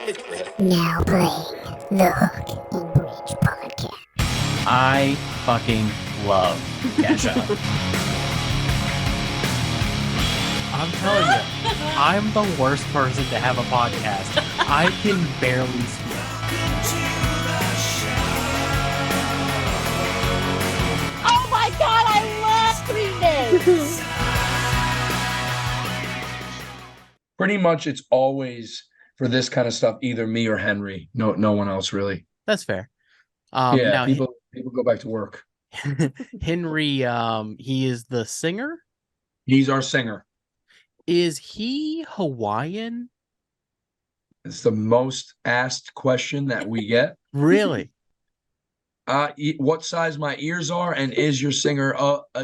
Now playing the Hook and Bridge podcast. I fucking love Kesha. I'm telling you, I'm the worst person to have a podcast. I can barely speak. Oh my god, I love reading this! Pretty much it's always for this kind of stuff, either me or Henry. No one else really. That's fair. Yeah, Now people go back to work. Henry, he is the singer. He's our singer. Is he Hawaiian? It's the most asked question that we get. Really? What size my ears are, and is your singer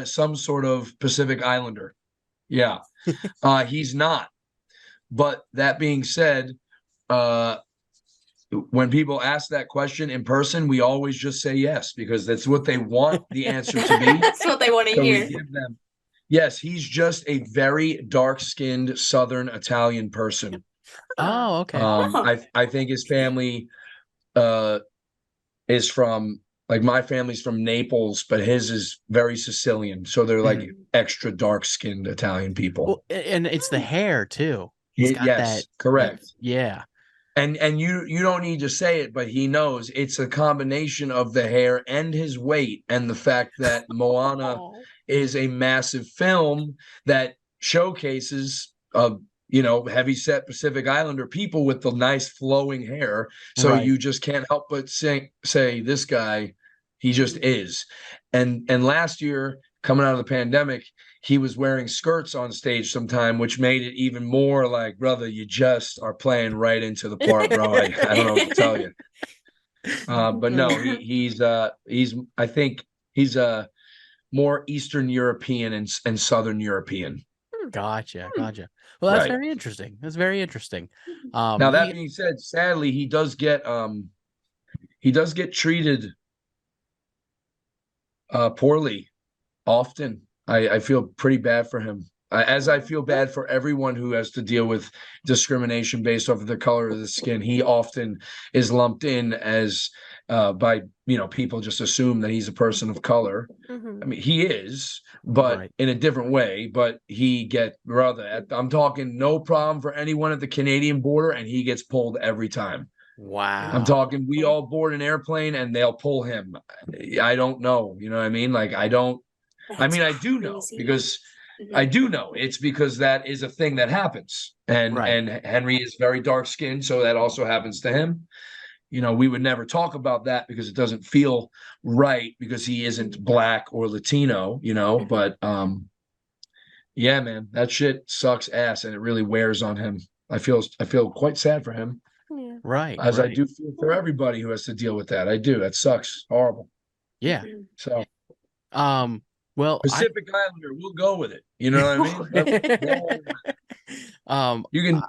some sort of Pacific Islander? Yeah, he's not. But that being said, when people ask that question in person, we always just say yes, because that's what they want the answer to be. That's what they want to So hear. we give them, yes, he's just a very dark-skinned Southern Italian person. Oh, okay. I think his family is from, like, my family's from Naples, but his is very Sicilian. So they're like extra dark-skinned Italian people. Well, and it's the hair too. He's got yes, that, correct. Yeah. And you don't need to say it, but he knows it's a combination of the hair and his weight, and the fact that Moana is a massive film that showcases heavy-set Pacific Islander people with the nice flowing hair. So Right. You just can't help but say this guy, he just is. And last year, coming out of the pandemic, he was wearing skirts on stage sometime, which made it even more like, brother, you just are playing right into the part, bro. I don't know what to tell you. But no, he's I think he's more Eastern European and Southern European. Gotcha. Well, that's Right. very interesting. That's very interesting. Now that being said, sadly, he does get treated poorly often. I feel pretty bad for him, as I feel bad for everyone who has to deal with discrimination based off of the color of the skin. He often is lumped in as by people just assume that he's a person of color. I mean, he is, but Right. in a different way. But I'm talking no problem for anyone at the Canadian border, and he gets pulled every time. Wow. I'm talking, we all board an airplane and they'll pull him. I don't know. You know what I mean? Like, I do know, because I do know it's because that is a thing that happens. And Right. and Henry is very dark skinned, so that also happens to him. We would never talk about that because it doesn't feel right, because he isn't black or Latino, but yeah, man, that shit sucks ass, and it really wears on him. I feel quite sad for him. Right. As I right. do feel for everybody who has to deal with that. I do. That sucks. Horrible. Yeah. So Well, Pacific Islander, we'll go with it. You know what I mean? You can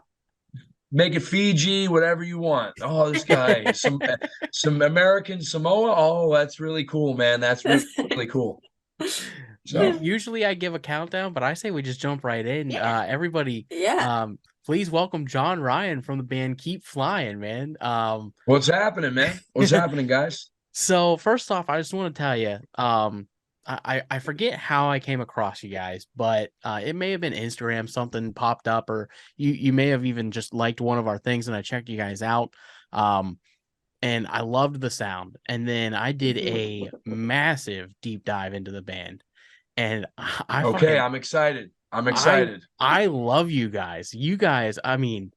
make it Fiji, whatever you want. Oh, this guy, some American Samoa. Oh, that's really cool, man. That's really cool. So usually I give a countdown, but I say we just jump right in. Yeah. Everybody, Yeah. please welcome John Ryan from the band Keep Flying, man. what's happening, man? What's happening, guys? So first off, I just want to tell you, I forget how I came across you guys, but it may have been Instagram, something popped up, or you may have even just liked one of our things, and I checked you guys out. And I loved the sound. And then I did a massive deep dive into the band. And I'm excited. I'm excited. I love you guys. You guys, I mean,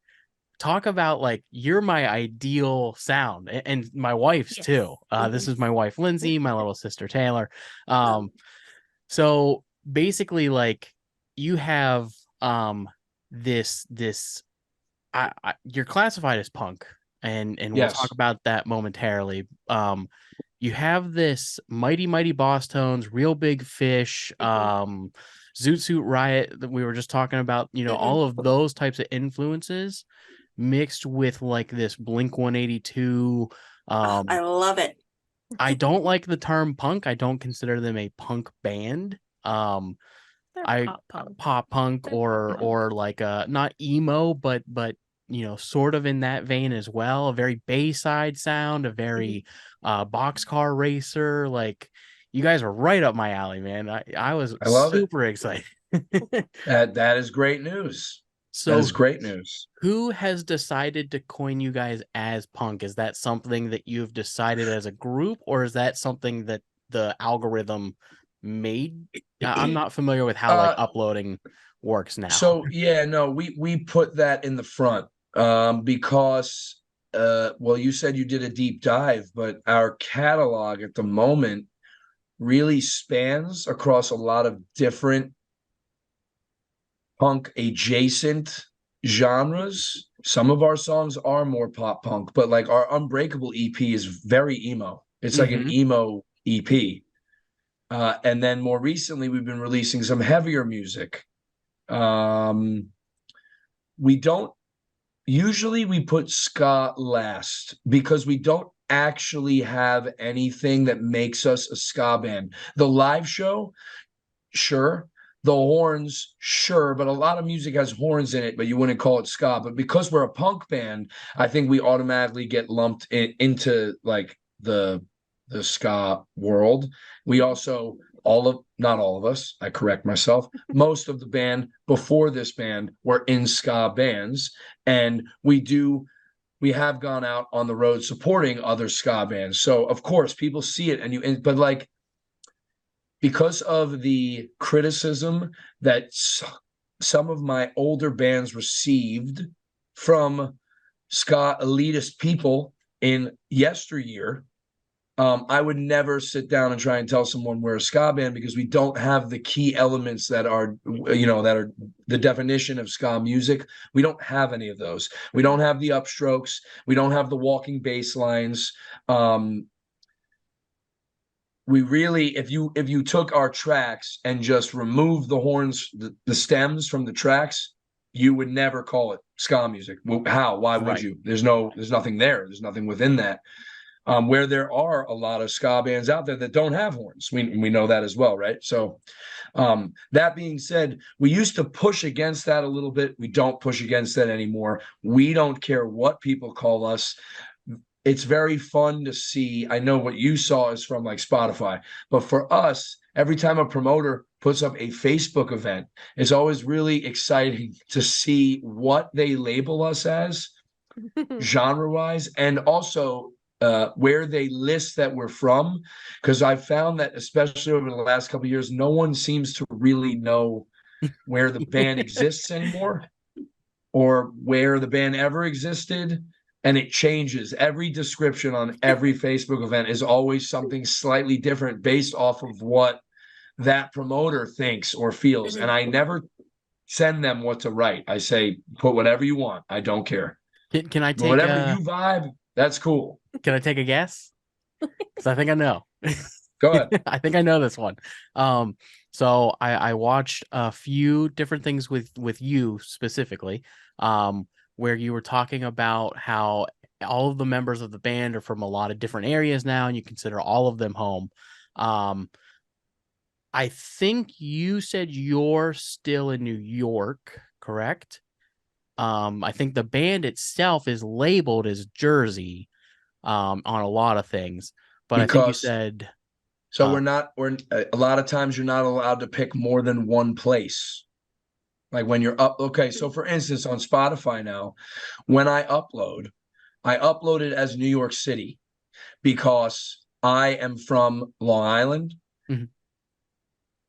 talk about, like, you're my ideal sound, and my wife's too. This is my wife Lindsay, my little sister Taylor. So basically, like, you have this you're classified as punk, and we'll Yes. talk about that momentarily. You have this Mighty Boss Tones, Real Big Fish, Zoot Suit Riot that we were just talking about, all of those types of influences mixed with, like, this Blink 182. I love it. I don't like the term punk. I don't consider them a punk band. They're pop punk. Pop punk, or like not emo, but sort of in that vein as well, a very Bayside sound, a very boxcar racer. Like, you guys are right up my alley, man. I was I love it. super excited. That is great news. That So is great news. who has decided to coin you guys as punk? Is that something that you've decided as a group, or is that something that the algorithm made? I'm not familiar with how like uploading works now. So yeah, no, we put that in the front because well, you said you did a deep dive, but our catalog at the moment really spans across a lot of different punk adjacent genres. Some of our songs are more pop punk, but like our Unbreakable EP is very emo. It's like an emo EP. And then more recently, we've been releasing some heavier music. We don't usually we put ska last because we don't actually have anything that makes us a ska band. The live show, sure. The horns, sure, but a lot of music has horns in it, but you wouldn't call it ska. But because we're a punk band, I think we automatically get lumped into like the ska world. We also not all of us, I correct myself, most of the band before this band were in ska bands, and we have gone out on the road supporting other ska bands. So of course people see it but like, because of the criticism that some of my older bands received from ska elitist people in yesteryear, I would never sit down and try and tell someone we're a ska band because we don't have the key elements that are the definition of ska music. We don't have any of those. We don't have the upstrokes. We don't have the walking bass lines. We really, if you took our tracks and just removed the horns, the stems from the tracks, you would never call it ska music. How? Why would you? There's nothing there. There's nothing within that. Where there are a lot of ska bands out there that don't have horns. We know that as well, right? So that being said, we used to push against that a little bit. We don't push against that anymore. We don't care what people call us. It's very fun to see. I know what you saw is from like Spotify, but for us, every time a promoter puts up a Facebook event, it's always really exciting to see what they label us as genre-wise, and also where they list that we're from. Because I've found that, especially over the last couple of years, no one seems to really know where the band exists anymore or where the band ever existed. And it changes. Every description on every Facebook event is always something slightly different based off of what that promoter thinks or feels. And I never send them what to write. I say, put whatever you want. I don't care. Can I take whatever you vibe? That's cool. Can I take a guess? Because I think I know. Go ahead. I think I know this one. So I watched a few different things with you specifically, where you were talking about how all of the members of the band are from a lot of different areas now, and you consider all of them home. I think you said you're still in New York, correct? I think the band itself is labeled as Jersey, on a lot of things, but I think you said. So we're a lot of times you're not allowed to pick more than one place. Like when you're up. Okay, so for instance, on Spotify now, when I upload it as New York City because I am from Long Island,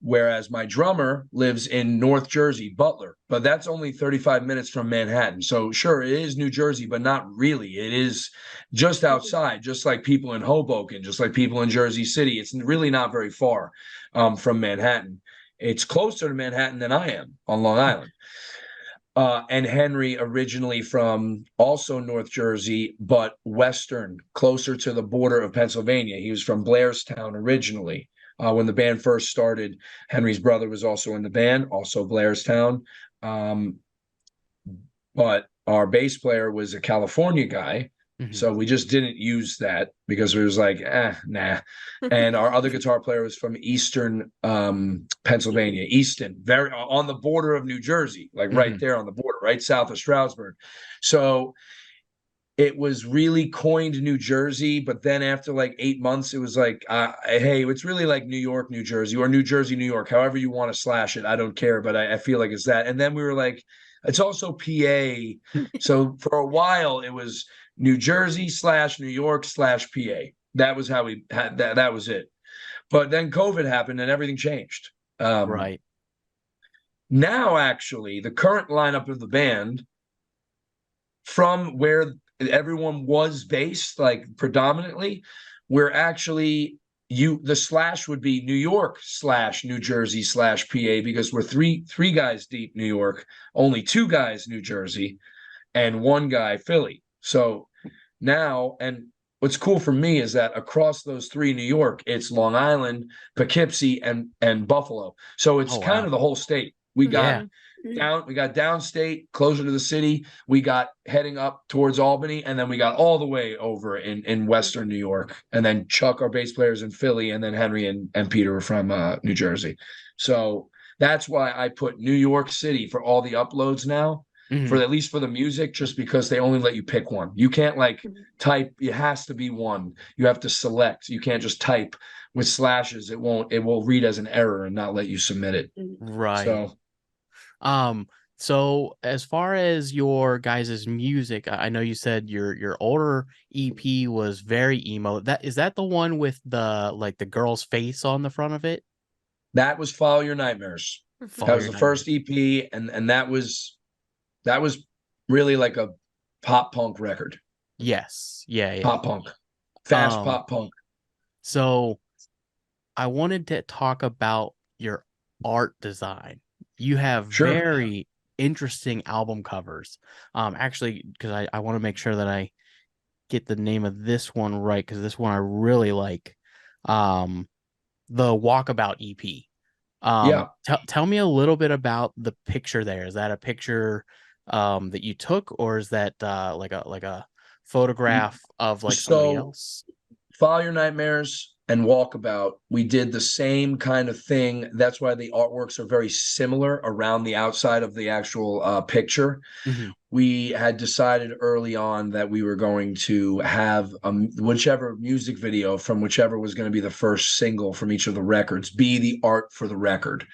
whereas my drummer lives in North Jersey, Butler, but that's only 35 minutes from Manhattan. So sure, it is New Jersey, but not really. It is just outside, just like people in Hoboken, just like people in Jersey City. It's really not very far from Manhattan. It's closer to Manhattan than I am on Long Island. And Henry originally from also North Jersey, but Western, closer to the border of Pennsylvania. He was from Blairstown originally. When the band first started, Henry's brother was also in the band, also Blairstown. But our bass player was a California guy, Mhm. So we just didn't use that because it was like, nah. And our other guitar player was from Eastern Pennsylvania, Easton, very on the border of New Jersey, like right there on the border, right south of Stroudsburg. So it was really coined New Jersey, but then after like 8 months, it was like, hey, it's really like New York, New Jersey, or New Jersey, New York, however you want to slash it. I don't care, but I feel like it's that. And then we were like, it's also PA. So for a while, it was New Jersey / New York / PA. That was how we had that. That was it. But then COVID happened and everything changed. Right. Now, actually, the current lineup of the band, from where everyone was based, like predominantly, we're actually the slash would be New York / New Jersey / PA, because we're three guys deep New York, only two guys New Jersey, and one guy Philly. So now, and what's cool for me is that across those three New York, it's Long Island, Poughkeepsie, and Buffalo. So it's Oh, kind wow. of the whole state. We got Yeah. we got downstate, closer to the city. We got heading up towards Albany, and then we got all the way over in Western New York. And then Chuck, our bass players, in Philly, and then Henry and Peter are from New Jersey. So that's why I put New York City for all the uploads now, for Mhm. at least for the music, just because they only let you pick one. You can't like type, it has to be one. You have to select. You can't just type with slashes. It will read as an error and not let you submit it. Right. So So as far as your guys' music, I know you said your older EP was very emo. Is that the one with the girl's face on the front of it? that was Follow Your Nightmares. Follow That was Your the Nightmares. first EP, and that was really like a pop punk record. Yes. Yeah, yeah. Pop punk. Fast Um, pop punk. so I wanted to talk about your art design. You have Sure. very interesting album covers. Actually, because I want to make sure that I get the name of this one right, because this one I really like. Um, the Walkabout EP. Yeah. Tell me a little bit about the picture there. Is that a picture that you took, or is that like a photograph of like somebody So else? Follow Your Nightmares and Walkabout, we did the same kind of thing. That's why the artworks are very similar around the outside of the actual picture. Mhm. We had decided early on that we were going to have whichever music video from whichever was going to be the first single from each of the records be the art for the record,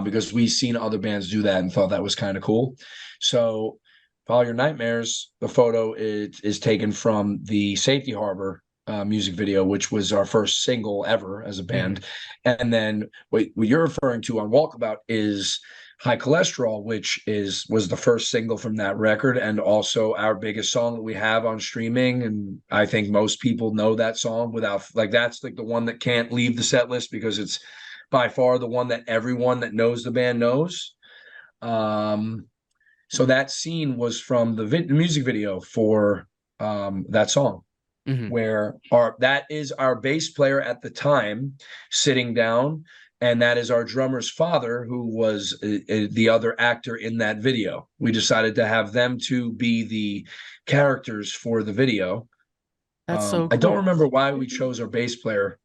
because we've seen other bands do that and thought that was kind of cool. So Follow Your Nightmares, the photo is taken from the Safety Harbor music video, which was our first single ever as a band. And then what you're referring to on Walkabout is High Cholesterol, which was the first single from that record, and also our biggest song that we have on streaming. And I think most people know that song without, like, that's like the one that can't leave the set list because it's by far the one that everyone that knows the band knows. So that scene was from the music video for that song, Mhm. where that is our bass player at the time sitting down, and that is our drummer's father, who was the other actor in that video. We decided to have them two be the characters for the video. That's so I don't cool. remember why we chose our bass player.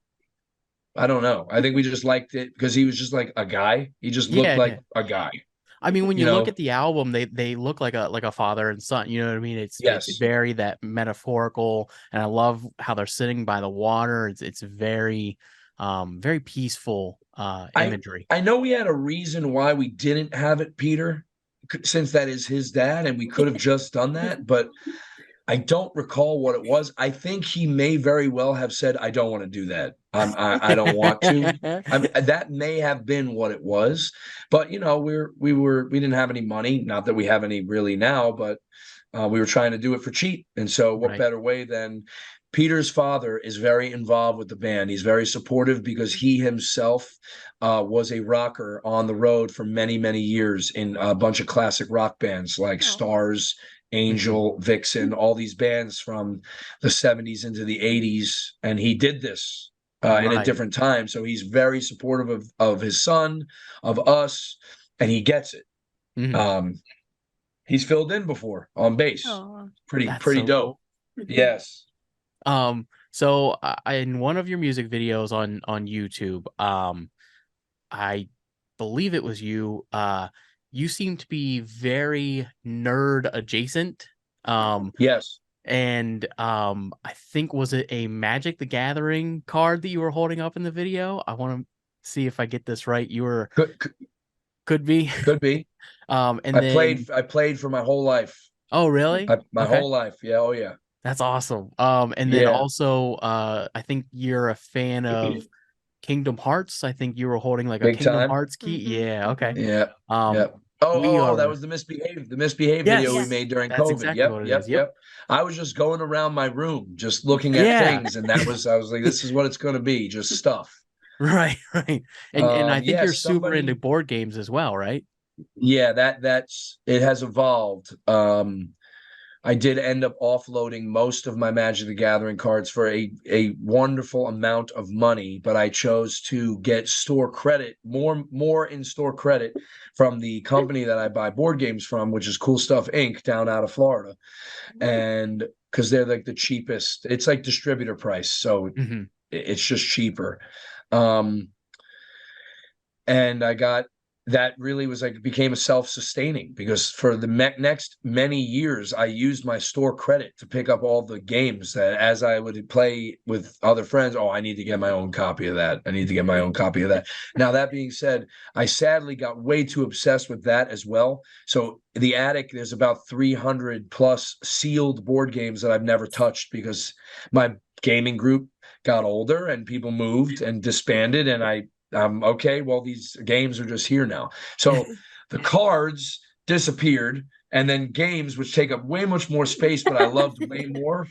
I don't know. I think we just liked it because he was just like a guy. He just looked Yeah, like yeah. a guy, I mean, when you you look know? at the album, they look like a father and son. You know what I mean? It's Yes. very that metaphorical, and I love how they're sitting by the water. It's very very peaceful I imagery. I know we had a reason why we didn't have it, Peter, since that is his dad, and we could have just done that, but I don't recall what it was. I think he may very well have said, "I don't want to do that. I don't want to." That may have been what it was, but we didn't have any money. Not that we have any really now, but we were trying to do it for cheap. And so, what Right. better way than Peter's father is very involved with the band. He's very supportive because he himself was a rocker on the road for many, many years in a bunch of classic rock bands like Stars, Angel, Vixen, all these bands from the 70s into the 80s. And he did this in a Right. different time. So he's very supportive of his son, of us, and he gets it. Mhm. Um, he's filled in before on bass. Aw. Pretty That's pretty so dope. cool. Yes. So in one of your music videos on YouTube, I believe it was you. You seem to be very nerd adjacent. Yes. And I think, was it a Magic the Gathering card that you were holding up in the video? I want to see if I get this right. You were Could be. could be. And then I played for my whole life. oh really? My Okay. whole life. Yeah. Oh yeah. That's awesome. And then Yeah. also I think you're a fan of Kingdom Hearts. I think you were holding like a Big Kingdom time. Hearts key. Yeah, okay. Yeah. Um Yeah. Oh, we that are was the misbehave video we yes, made during that's COVID. exactly Yep, what it yep, is. Yep. yep. I was just going around my room, just looking at Yeah. things, and I was like, this is what it's going to be, just stuff. Right, right. And I think you're Yes, super into somebody. board games as well, right? Yeah, that's it has evolved. I did end up offloading most of my Magic the Gathering cards for a wonderful amount of money, but I chose to get store credit, more in store credit from the company that I buy board games from, which is Cool Stuff Inc. down out of Florida. And because they're like the cheapest, it's like distributor price, so Mhm. it's just cheaper. Um, and I got that really was like became a self-sustaining because for the next many years I used my store credit to pick up all the games that as I would play with other friends. Oh, I need to get my own copy of that. I need to get my own copy of that. Now, that being said, I sadly got way too obsessed with that as well. So the attic, there's about 300 plus sealed board games that I've never touched because my gaming group got older and people moved and disbanded, and okay, well, these games are just here now. So the cards disappeared, and then games, which take up way much more space, but I loved way more,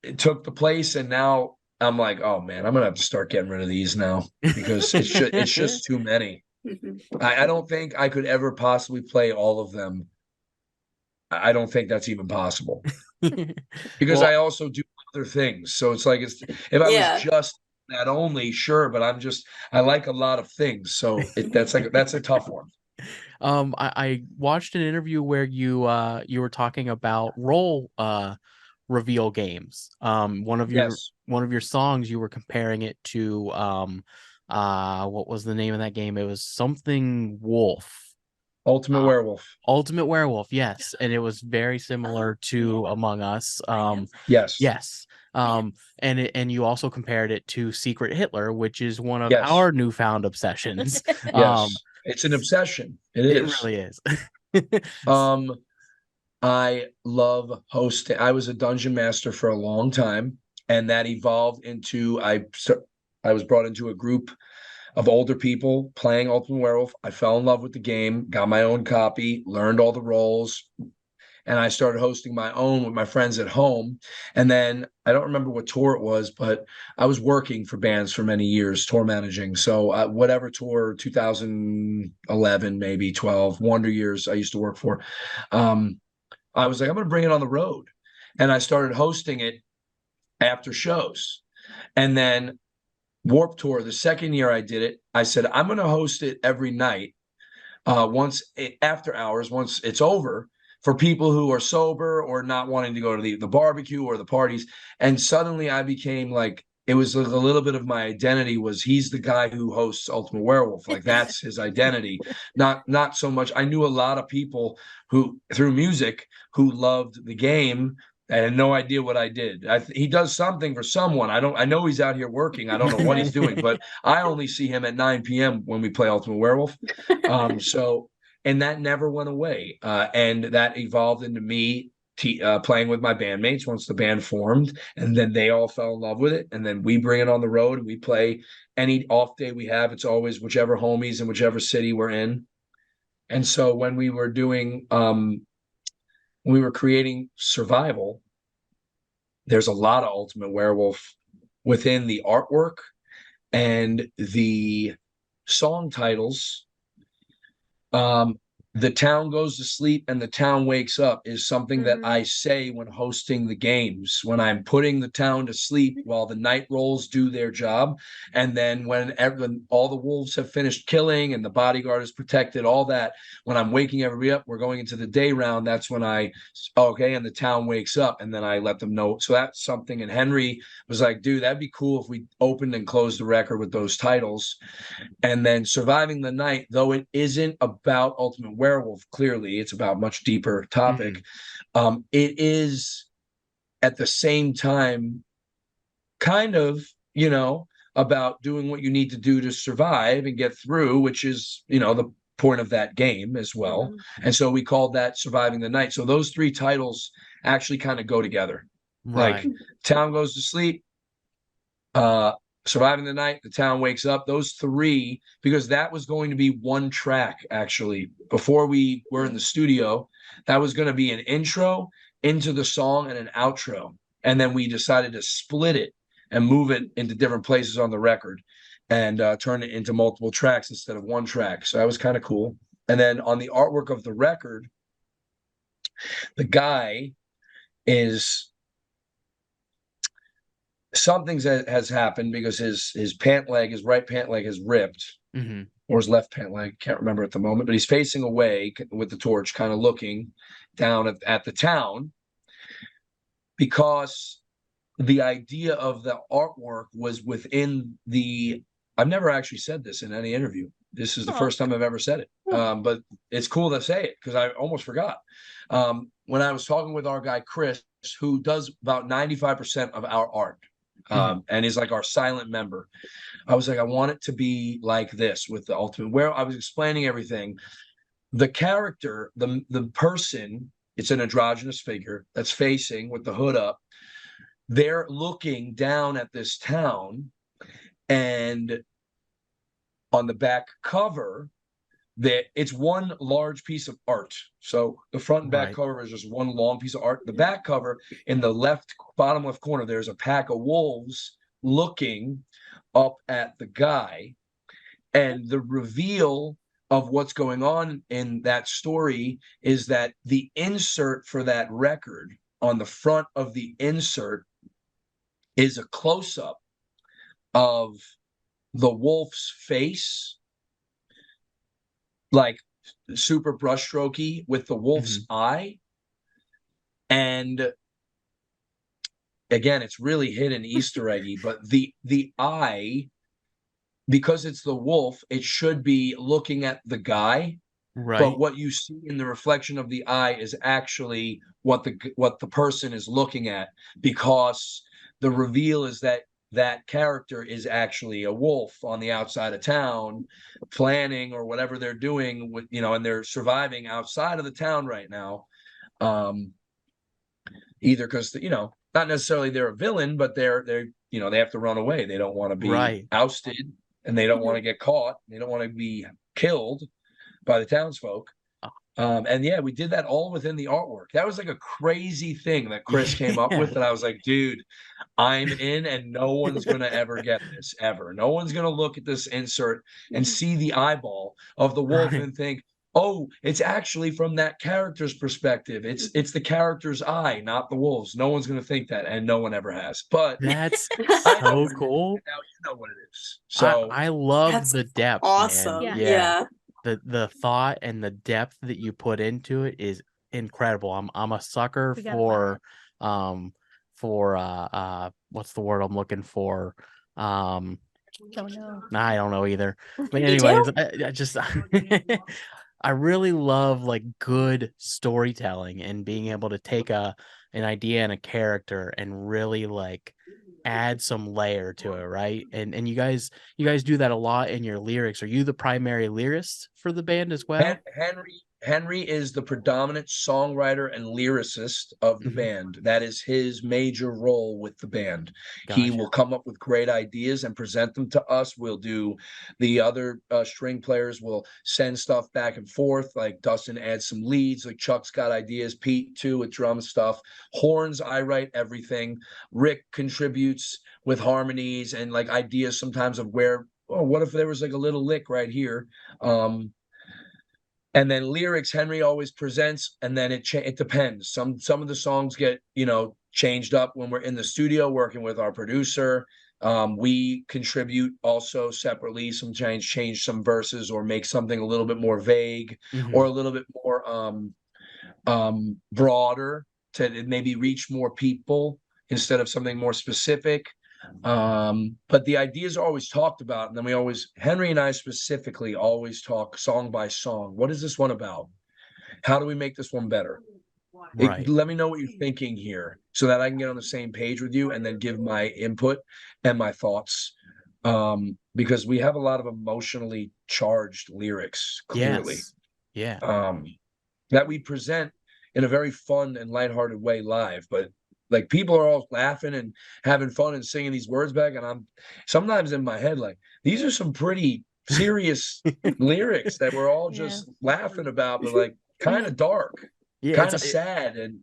it took the place. And now I'm like, oh man, I'm gonna have to start getting rid of these now because it's just too many. I don't think I could ever possibly play all of them. I don't think that's even possible because I Well, also do other things. So it's like if I was just that only, sure, but I like a lot of things. So that's a tough one. I watched an interview where you were talking about role reveal games. Yes. One of your songs, you were comparing it to what was the name of that game? It was something Wolf. Ultimate Uh, Werewolf. Ultimate Werewolf, yes, and it was very similar to Among Us. Yes. Yes. And you also compared it to Secret Hitler, which is one of Yes. our newfound obsessions. Um, Yes. It's an obsession. It it is. really is. Um, I love hosting. I was a dungeon master for a long time, and that evolved into I was brought into a group of older people playing Ultimate Werewolf. I fell in love with the game, got my own copy, learned all the roles, and I started hosting my own with my friends at home. And then I don't remember what tour it was, but I was working for bands for many years, tour managing. So whatever tour, 2011, maybe 12, Wonder Years, I used to work for. I was like, I'm going to bring it on the road, and I started hosting it after shows. And then Warp Tour, the second year I did it, I said I'm going to host it every night. After hours, once it's over, for people who are sober or not wanting to go to the barbecue or the parties. And suddenly I became like, it was like a little bit of my identity was he's the guy who hosts Ultimate Werewolf. Like that's his identity. Not so much. I knew a lot of people who through music who loved the game. I had no idea what I did. He does something for someone. I know he's out here working. I don't know what he's doing, but I only see him at 9 p.m. when we play Ultimate Werewolf. And that never went away. And that evolved into me playing with my bandmates once the band formed. And then they all fell in love with it. And then we bring it on the road and we play any off day we have. It's always whichever homies in whichever city we're in. And so when we were when we were creating Survival, there's a lot of Ultimate Werewolf within the artwork and the song titles. the town goes to sleep and the town wakes up is something that I Mhm. say when hosting the games, when I'm putting the town to sleep while the night rolls do their job. And then when all the wolves have finished killing and the bodyguard is protected, all that, when I'm waking everybody up, we're going into the day round. That's when okay, and the town wakes up, and then I let them know. So that's something. And Henry was like, dude, that'd be cool if we opened and closed the record with those titles. And then Surviving the Night, though it isn't about Ultimate Werewolf, clearly it's about much deeper topic. It is at the same time kind of, about doing what you need to do to survive and get through, which is, the point of that game as well. And so we called that Surviving the Night. So those three titles actually kind of go together. Right. Like town goes to sleep, Surviving the Night, the town wakes up. Those three, because that was going to be one track actually before we were in the studio. That was going to be an intro into the song and an outro. And then we decided to split it and move it into different places on the record and turn it into multiple tracks instead of one track. So that was kind of cool. And then on the artwork of the record, the guy is something has happened because his right pant leg is ripped, or his left pant leg, can't remember at the moment, but he's facing away with the torch, kind of looking down at the town, because the idea of the artwork was within I've never actually said this in any interview. This is the first time I've ever said it. But it's cool to say it because I almost forgot. When I was talking with our guy, Chris, who does about 95% of our art, and is like our silent member, I was like, I want it to be like this with the Ultimate, where I was explaining everything. The character, the person, it's an androgynous figure that's facing with the hood up. They're looking down at this town, and on the back cover, that it's one large piece of art. So the front and back cover is just one long piece of art. The back cover, in the bottom left corner, there's a pack of wolves looking up at the guy. And the reveal of what's going on in that story is that the insert for that record, on the front of the insert, is a close-up of the wolf's face, like super brushstrokey, with the wolf's eye. And again, it's really hidden Easter eggy, but the eye, because it's the wolf, it should be looking at the guy. Right. But what you see in the reflection of the eye is actually what the person is looking at, because the reveal is that character is actually a wolf on the outside of town, planning or whatever they're doing with, and they're surviving outside of the town right now. Either because, not necessarily they're a villain, but they have to run away. They don't want to be ousted, and they don't want to get caught. They don't want to be killed by the townsfolk. And yeah, we did that all within the artwork. That was like a crazy thing that Chris came up with, that I was like, dude, I'm in, and no one's going to ever get this, ever. No one's going to look at this insert and see the eyeball of the wolf and think, oh, it's actually from that character's perspective. It's the character's eye, not the wolf's. No one's going to think that, and no one ever has. But that's I know so cool. now you know what it is. So I love the depth, awesome. man. Yeah. The thought and the depth that you put into it is incredible. I'm a sucker for what's the word I'm looking for? Don't know. I don't know either. But anyways, I just I really love like good storytelling and being able to take an idea and a character and really like add some layer to it, right? And you guys do that a lot in your lyrics. Are you the primary lyricist for the band as well? Henry is the predominant songwriter and lyricist of the band. That is his major role with the band. Gotcha. He will come up with great ideas and present them to us. We'll do the other string players will send stuff back and forth. Like Dustin adds some leads. Like Chuck's got ideas. Pete too with drum stuff. Horns, I write everything. Rick contributes with harmonies and like ideas sometimes of where, what if there was like a little lick right here. And then lyrics, Henry always presents, and then it depends. Some of the songs get, changed up when we're in the studio working with our producer. We contribute also separately, some change some verses or make something a little bit more vague or a little bit more broader to maybe reach more people instead of something more specific. But the ideas are always talked about, and then Henry and I specifically always talk song by song. What is this one about? How do we make this one better? Right. Let me know what you're thinking here so that I can get on the same page with you and then give my input and my thoughts. Because we have a lot of emotionally charged lyrics, clearly. Yes. Yeah. That we present in a very fun and lighthearted way live, but like people are all laughing and having fun and singing these words back, and I'm sometimes in my head like, these are some pretty serious lyrics that we're all just laughing about, but like kind of dark, Yeah. kind of sad, and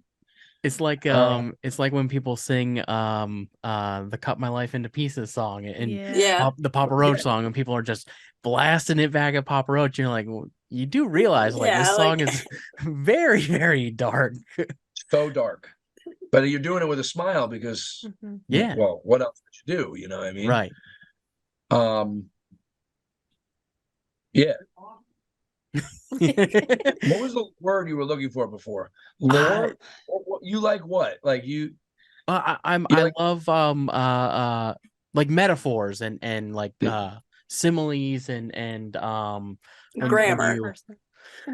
it's like when people sing the "Cut My Life into Pieces" song and the Papa Roach song, and people are just blasting it back at Papa Roach. You're like, well, you do realize like this song is very, very dark. So dark. But you're doing it with a smile because well, what else would you do? You know what I mean? Right. Yeah. What was the word you were looking for before? Lore? You like what? Like you I like, love like metaphors and like similes and grammar. I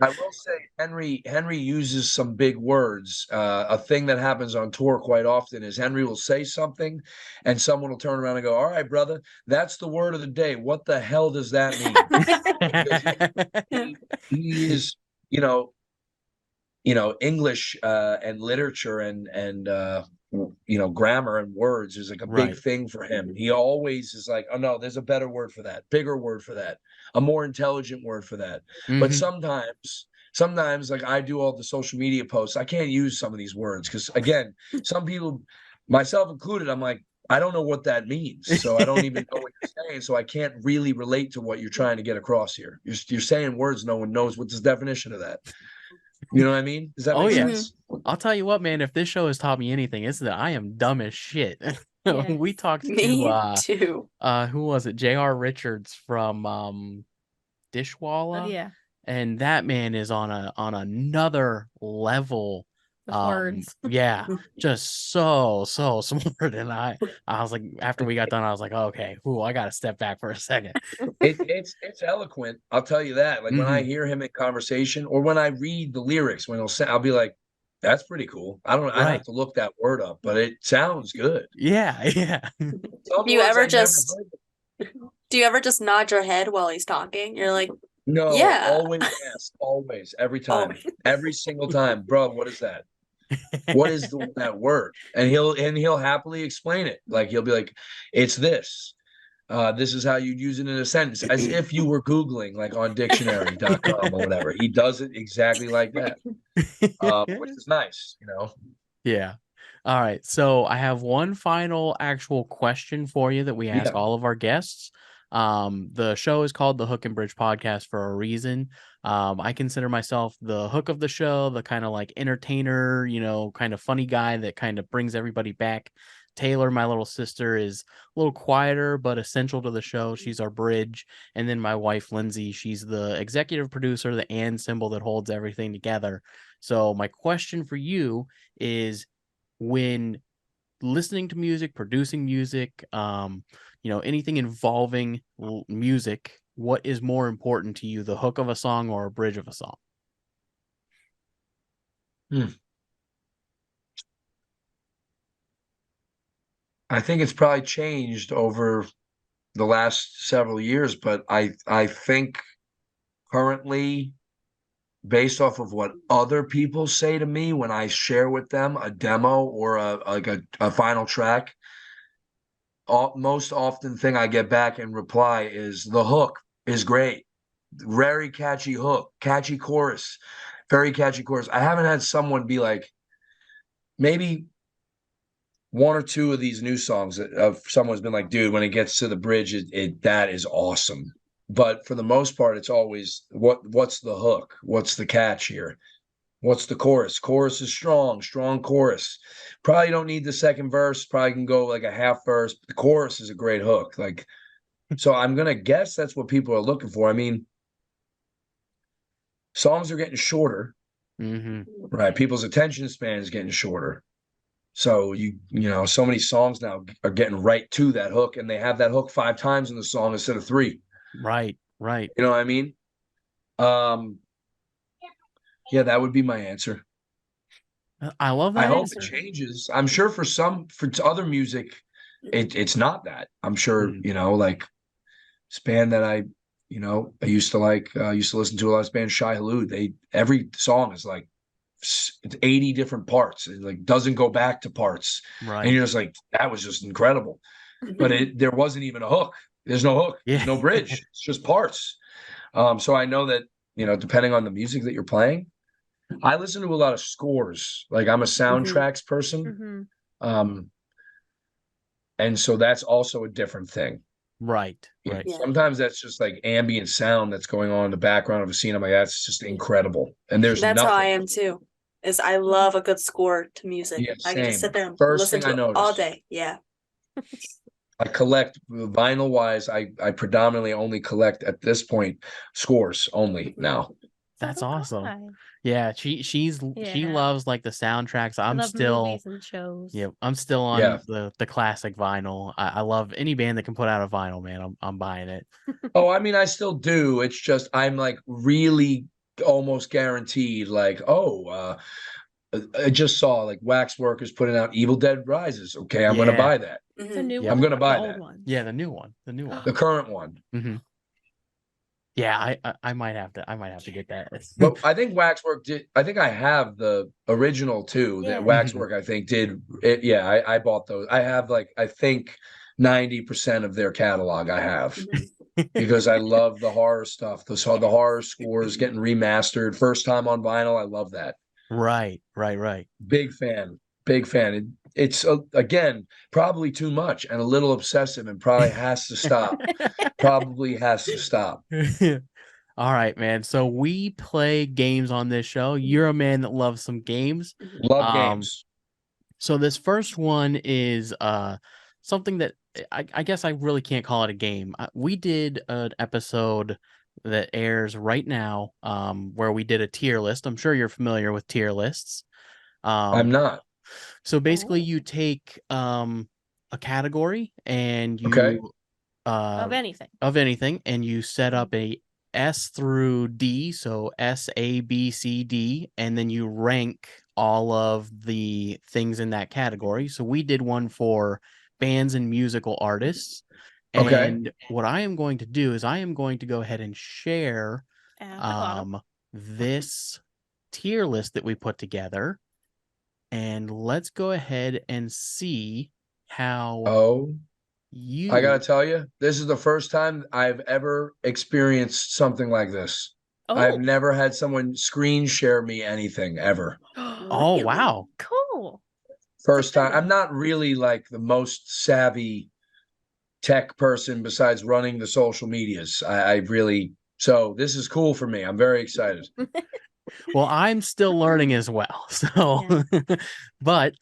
will say Henry uses some big words. A thing that happens on tour quite often is Henry will say something and someone will turn around and go, "All right, brother, that's the word of the day. What the hell does that mean?" He is, English and literature and grammar and words is like a big thing for him. He always is like, "Oh no, there's a better word for that, bigger word for that, a more intelligent word for that." But sometimes like I do all the social media posts, I can't use some of these words because again, some people, myself included, I'm like, I don't know what that means, so I don't even know what you're saying, so I can't really relate to what you're trying to get across here. You're saying words no one knows what's the definition of that. You know what I mean? Does that make sense? I'll tell you what, man, if this show has taught me anything, it's that I am dumb as shit. We talked to too. Who was it? J.R. Richards from Dishwalla. And that man is on another level. Words. Just so smart. And I was like, after we got done, I was like, okay, I gotta step back for a second. It's eloquent, I'll tell you that. Like when I hear him in conversation or when I read the lyrics, when I'll be like, that's pretty cool. I have to look that word up, but it sounds good. Yeah. Do you ever just nod your head while he's talking? You're like, no, yeah. Always, yes, always, every time, every single time, bro. What is that? What is that word? And he'll happily explain it. Like he'll be like, it's this. This is how you'd use it in a sentence, as if you were Googling like on dictionary.com or whatever. He does it exactly like that, which is nice, Yeah. All right. So I have one final actual question for you that we ask all of our guests. The show is called the Hook and Bridge Podcast for a reason. I consider myself the hook of the show, the kind of like entertainer, kind of funny guy that kind of brings everybody back. Taylor, my little sister, is a little quieter but essential to the show. She's our bridge. And then my wife, Lindsay, she's the executive producer, the and symbol that holds everything together. So my question for you is, when listening to music, producing music, anything involving music, what is more important to you, the hook of a song or a bridge of a song? I think it's probably changed over the last several years, but I think currently, based off of what other people say to me when I share with them a demo or a final track, most often thing I get back in reply is the hook is great. Very catchy hook, catchy chorus, very catchy chorus. I haven't had someone be like, maybe one or two of these new songs of someone's been like, dude, when it gets to the bridge, that is awesome. But for the most part, it's always what's the hook? What's the catch here? What's the chorus? Chorus is strong chorus. Probably don't need the second verse. Probably can go like a half verse. But the chorus is a great hook. Like, so I'm gonna guess that's what people are looking for. I mean, songs are getting shorter, right? People's attention span is getting shorter. So you know, so many songs now are getting right to that hook, and they have that hook 5 times in the song instead of 3. Right. You know what I mean? Yeah, that would be my answer. I love that I hope answer. it changes. I'm sure for other music, it's not that. I'm sure, you know, like this band that I used to listen to a lot of this band, Shai Hulud. Every song is like it's 80 different parts. It like doesn't go back to parts. Right. And you're just like, that was just incredible. But there wasn't even a hook. There's no hook. Yeah. There's no bridge. It's just parts. So I know that, you know, depending on the music that you're playing, I listen to a lot of scores. Like I'm a soundtracks person. And so that's also a different thing. Right. Yeah. Sometimes that's just like ambient sound that's going on in the background of a scene. I'm like, that's just incredible. And that's how I am too. Is I love a good score to music. Yeah, I can just sit there and First listen thing to I it all noticed. day. Yeah. I collect vinyl wise. I predominantly only collect at this point scores only now. That's Oh, awesome. God. Yeah, she loves like the soundtracks. I I'm love still movies and shows. yeah, I'm still on the classic vinyl. I love any band that can put out a vinyl, man. I'm buying it. Oh, I mean, I still do. It's just I'm like really almost guaranteed. Like, I just saw like Waxwork is putting out Evil Dead Rises. Okay, I'm gonna buy that. The new Yep. one. I'm gonna buy the that. Old one. Yeah, the new one. The current one. Yeah, I might have to get that. But I think Waxwork did. I think I have the original too. That Waxwork I think did it. Yeah, I bought those. I have like I think 90% of their catalog. I have because I love the horror stuff. The horror scores getting remastered first time on vinyl. I love that. Right. Big fan. It's again probably too much and a little obsessive and probably has to stop. All right, man. So we play games on this show. You're a man that loves some games. Love games. So this first one is something that I guess I really can't call it a game. We did an episode that airs right now where we did a tier list. I'm sure you're familiar with tier lists. I'm not. So basically you take a category and you of anything. And you set up a S through D, so S, A, B, C, D, and then you rank all of the things in that category. So we did one for bands and musical artists. And what I am going to do is I am going to go ahead and share this tier list that we put together. And let's go ahead and see how I gotta tell you, this is the first time I've ever experienced something like this. I've never had someone screen share me anything ever. Oh, wow. Cool. First time. I'm not really like the most savvy tech person besides running the social medias. So this is cool for me. I'm very excited. Well, I'm still learning as well. So, but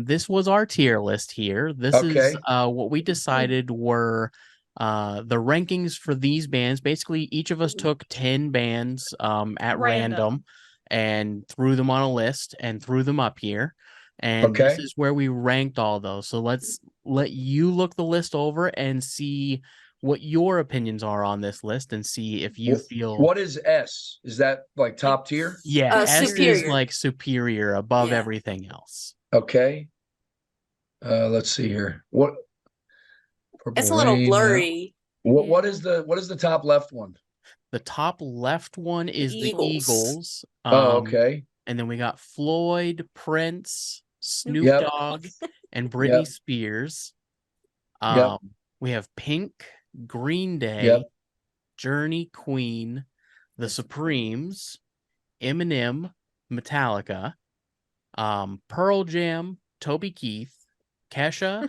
this was our tier list here. This is what we decided were the rankings for these bands. Basically, each of us took 10 bands at random and threw them on a list and threw them up here. And this is where we ranked all those. So let's let you look the list over and see what your opinions are on this list and see if you feel. What is S? Is that like top tier? Yeah, S superior. is like superior above everything else. Okay. Let's see here. It's a little blurry. What is the top left one? The top left one is the Eagles. Okay. And then we got Floyd, Prince, Snoop Dogg, and Britney Spears. We have Pink, Green Day, Journey, Queen, The Supremes, Eminem, Metallica, Pearl Jam, Toby Keith, Kesha,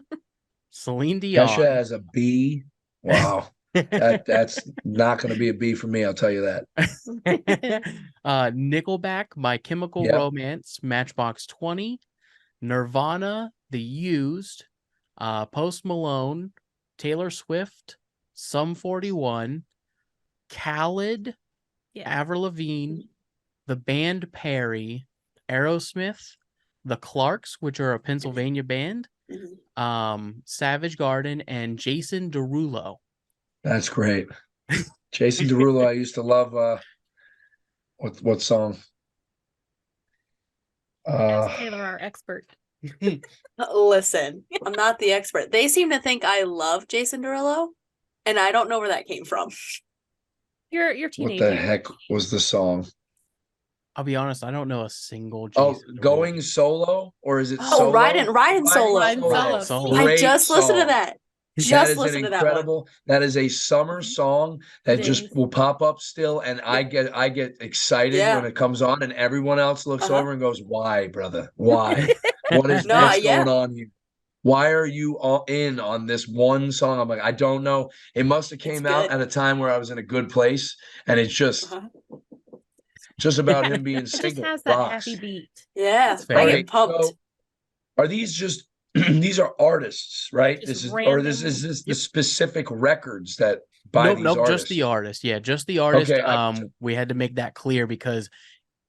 Celine Dion. Kesha has a B. Wow. That's not going to be a B for me. I'll tell you that. Nickelback, My Chemical Yep. Romance, Matchbox 20, Nirvana, The Used, Post Malone, Taylor Swift, Sum 41, Khaled, Yeah. Avril Lavigne, the band Perry, Aerosmith, the Clarks, which are a Pennsylvania band, Savage Garden, and Jason Derulo. That's great. Jason Derulo, I used to love. What song? Ask Taylor, our expert. Listen, I'm not the expert. They seem to think I love Jason Derulo, and I don't know where that came from. You're What teenager. the heck was the song? I'll be honest, I don't know a single Oh, Jason Derulo. Going Solo, or is it Oh, Solo? Riding Solo. Riding Solo. Solo. I Great just listened to song. that. That Just is an listened to that one. incredible. That is a summer song that It just is. will pop up still, and I get excited Yeah. when it comes on, and everyone else looks Uh-huh. over and goes, "Why, brother? Why? What's yeah. going on here? Why are you all in on this one song?" I'm like, I don't know. It must have came out good. at a time where I was in a good place, and it's just about him being It just single. has that Rocks. happy beat. Yeah, That's fair. I Okay, get pumped. so are these just these are artists, right? Just This random. is this the specific records that by these Nope, artists? just the artist. Yeah, just the artist. Okay, We had to make that clear because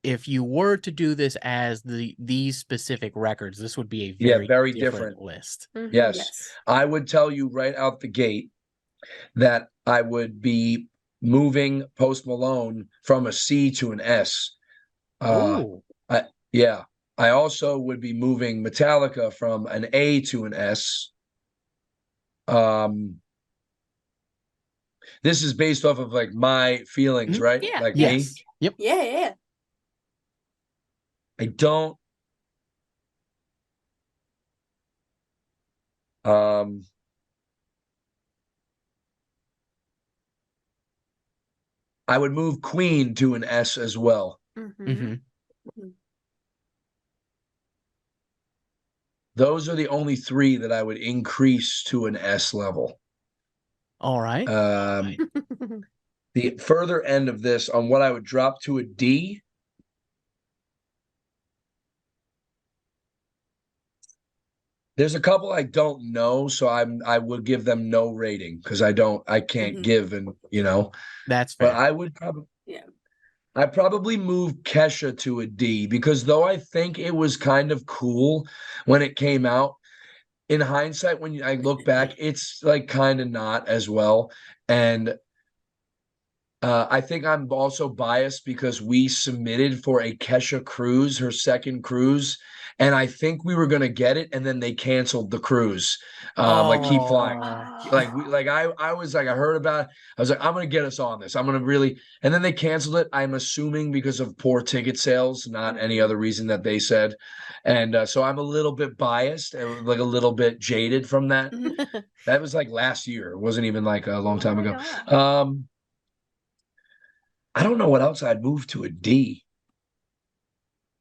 if you were to do this as these specific records, this would be a very different list. Mhm. Yes. I would tell you right out the gate that I would be moving Post Malone from a C to an S. Ooh. I also would be moving Metallica from an A to an S. This is based off of like my feelings, right? Yeah. Like Yes. me. Yep. Yeah. I don't. I would move Queen to an S as well. Those are the only three that I would increase to an S level. All right. The further end of this on what I would drop to a D. There's a couple I don't know, so I would give them no rating because I can't give, and that's fair. But I would probably move Kesha to a D because though I think it was kind of cool when it came out, in hindsight, when I look back, it's like kind of not as well. And I think I'm also biased because we submitted for a Kesha cruise, her second cruise, and I think we were gonna get it, and then they canceled the cruise. Like Keep Flying. I was like, I heard about it. I was like, I'm gonna get us on this. I'm gonna really, and then they canceled it. I'm assuming because of poor ticket sales, not any other reason that they said. And so I'm a little bit biased, like a little bit jaded from that. That was like last year. It wasn't even like a long time ago. I don't know what else I'd move to a D.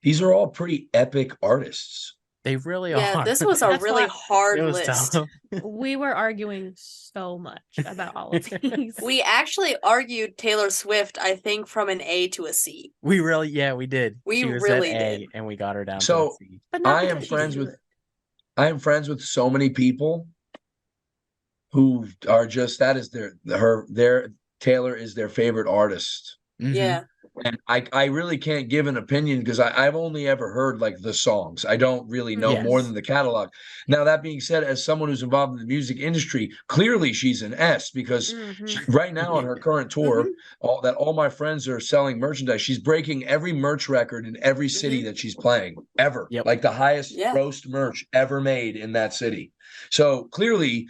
These are all pretty epic artists. They really are. Yeah, this was a That's really why hard It was list. tough. We were arguing so much about all of these. We actually argued Taylor Swift, I think, from an A to a C. We did. We She was really at A, did. and we got her down to So a C. But not I am because she's friends good. with so many people who are just that is their Taylor is their favorite artist. Yeah. And I really can't give an opinion because I've only ever heard like the songs. I don't really know more than the catalog. Now, that being said, as someone who's involved in the music industry, clearly she's an S because right now on her current tour, all my friends are selling merchandise. She's breaking every merch record in every city that she's playing ever. Yep. Like the highest grossed merch ever made in that city. So clearly,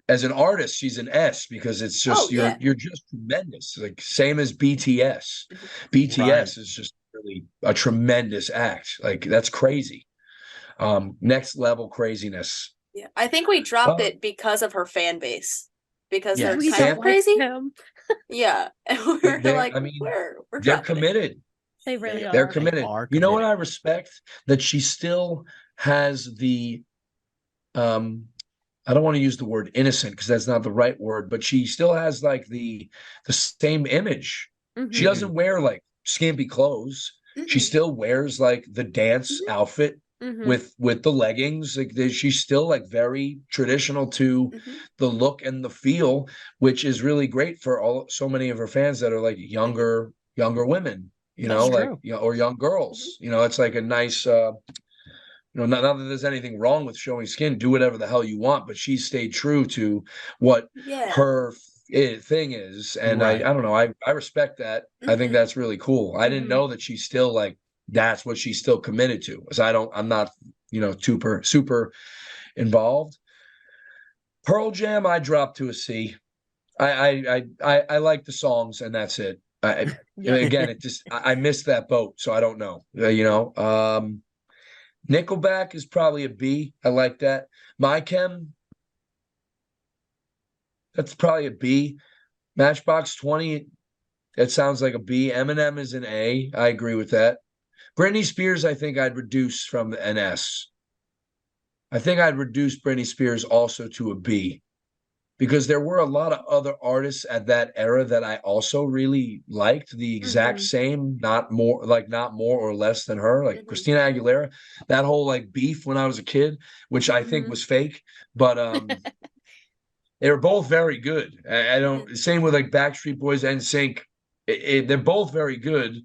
as an artist, she's an S because it's just you're just tremendous. Like same as BTS. BTS is just really a tremendous act. Like that's crazy. Next level craziness. Yeah. I think we dropped it because of her fan base. Because they're We kind don't of like crazy. them. Yeah. And we're like, we're they're committed. They really are. They're committed. You know what I respect? That she still has the I don't want to use the word innocent because that's not the right word, but she still has like the same image. She Mhm. doesn't wear like skimpy clothes. She Mhm. still wears like the dance Mhm. outfit Mhm. with the leggings. Like she's still like very traditional to Mhm. the look and the feel, which is really great for so many of her fans that are like younger women, That's like true. or young girls. It's like a nice not that there's anything wrong with showing skin, do whatever the hell you want, but she stayed true to what Yeah. her thing is. And Right. I don't know, I respect that. I think Mhm. that's really cool. I didn't Mhm. know that she's still like that's what she's still committed to. Because I'm not, super involved. Pearl Jam, I dropped to a C. I like the songs and that's it. Yeah. Again, I missed that boat, so I don't know. Nickelback is probably a B. I like that. My Chem, that's probably a B. Matchbox 20, that sounds like a B. Eminem is an A. I agree with that. Britney Spears, I think I'd reduce from an S. I think I'd reduce Britney Spears also to a B because there were a lot of other artists at that era that I also really liked the exact Mhm. same, not more or less than her, like Mhm. Christina Aguilera, that whole like beef when I was a kid, which I think Mhm. was fake, but they were both very good. I don't, same with like Backstreet Boys and Sync. They're both very good.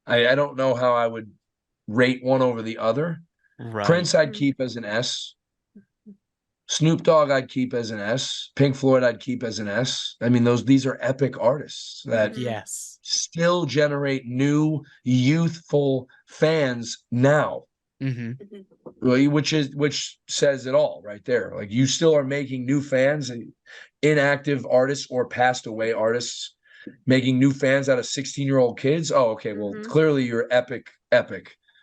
I don't know how I would rate one over the other. Right. Prince, I'd Mhm. keep as an S. Snoop Dogg, I'd keep as an S. Pink Floyd, I'd keep as an S. I mean, these are epic artists that Mhm. Yes. still generate new youthful fans now, Mm-hmm. Mhm. which says it all right there. Like you still are making new fans, and inactive artists or passed away artists making new fans out of 16-year-old kids. Oh, okay. Well, Mhm. clearly you're epic.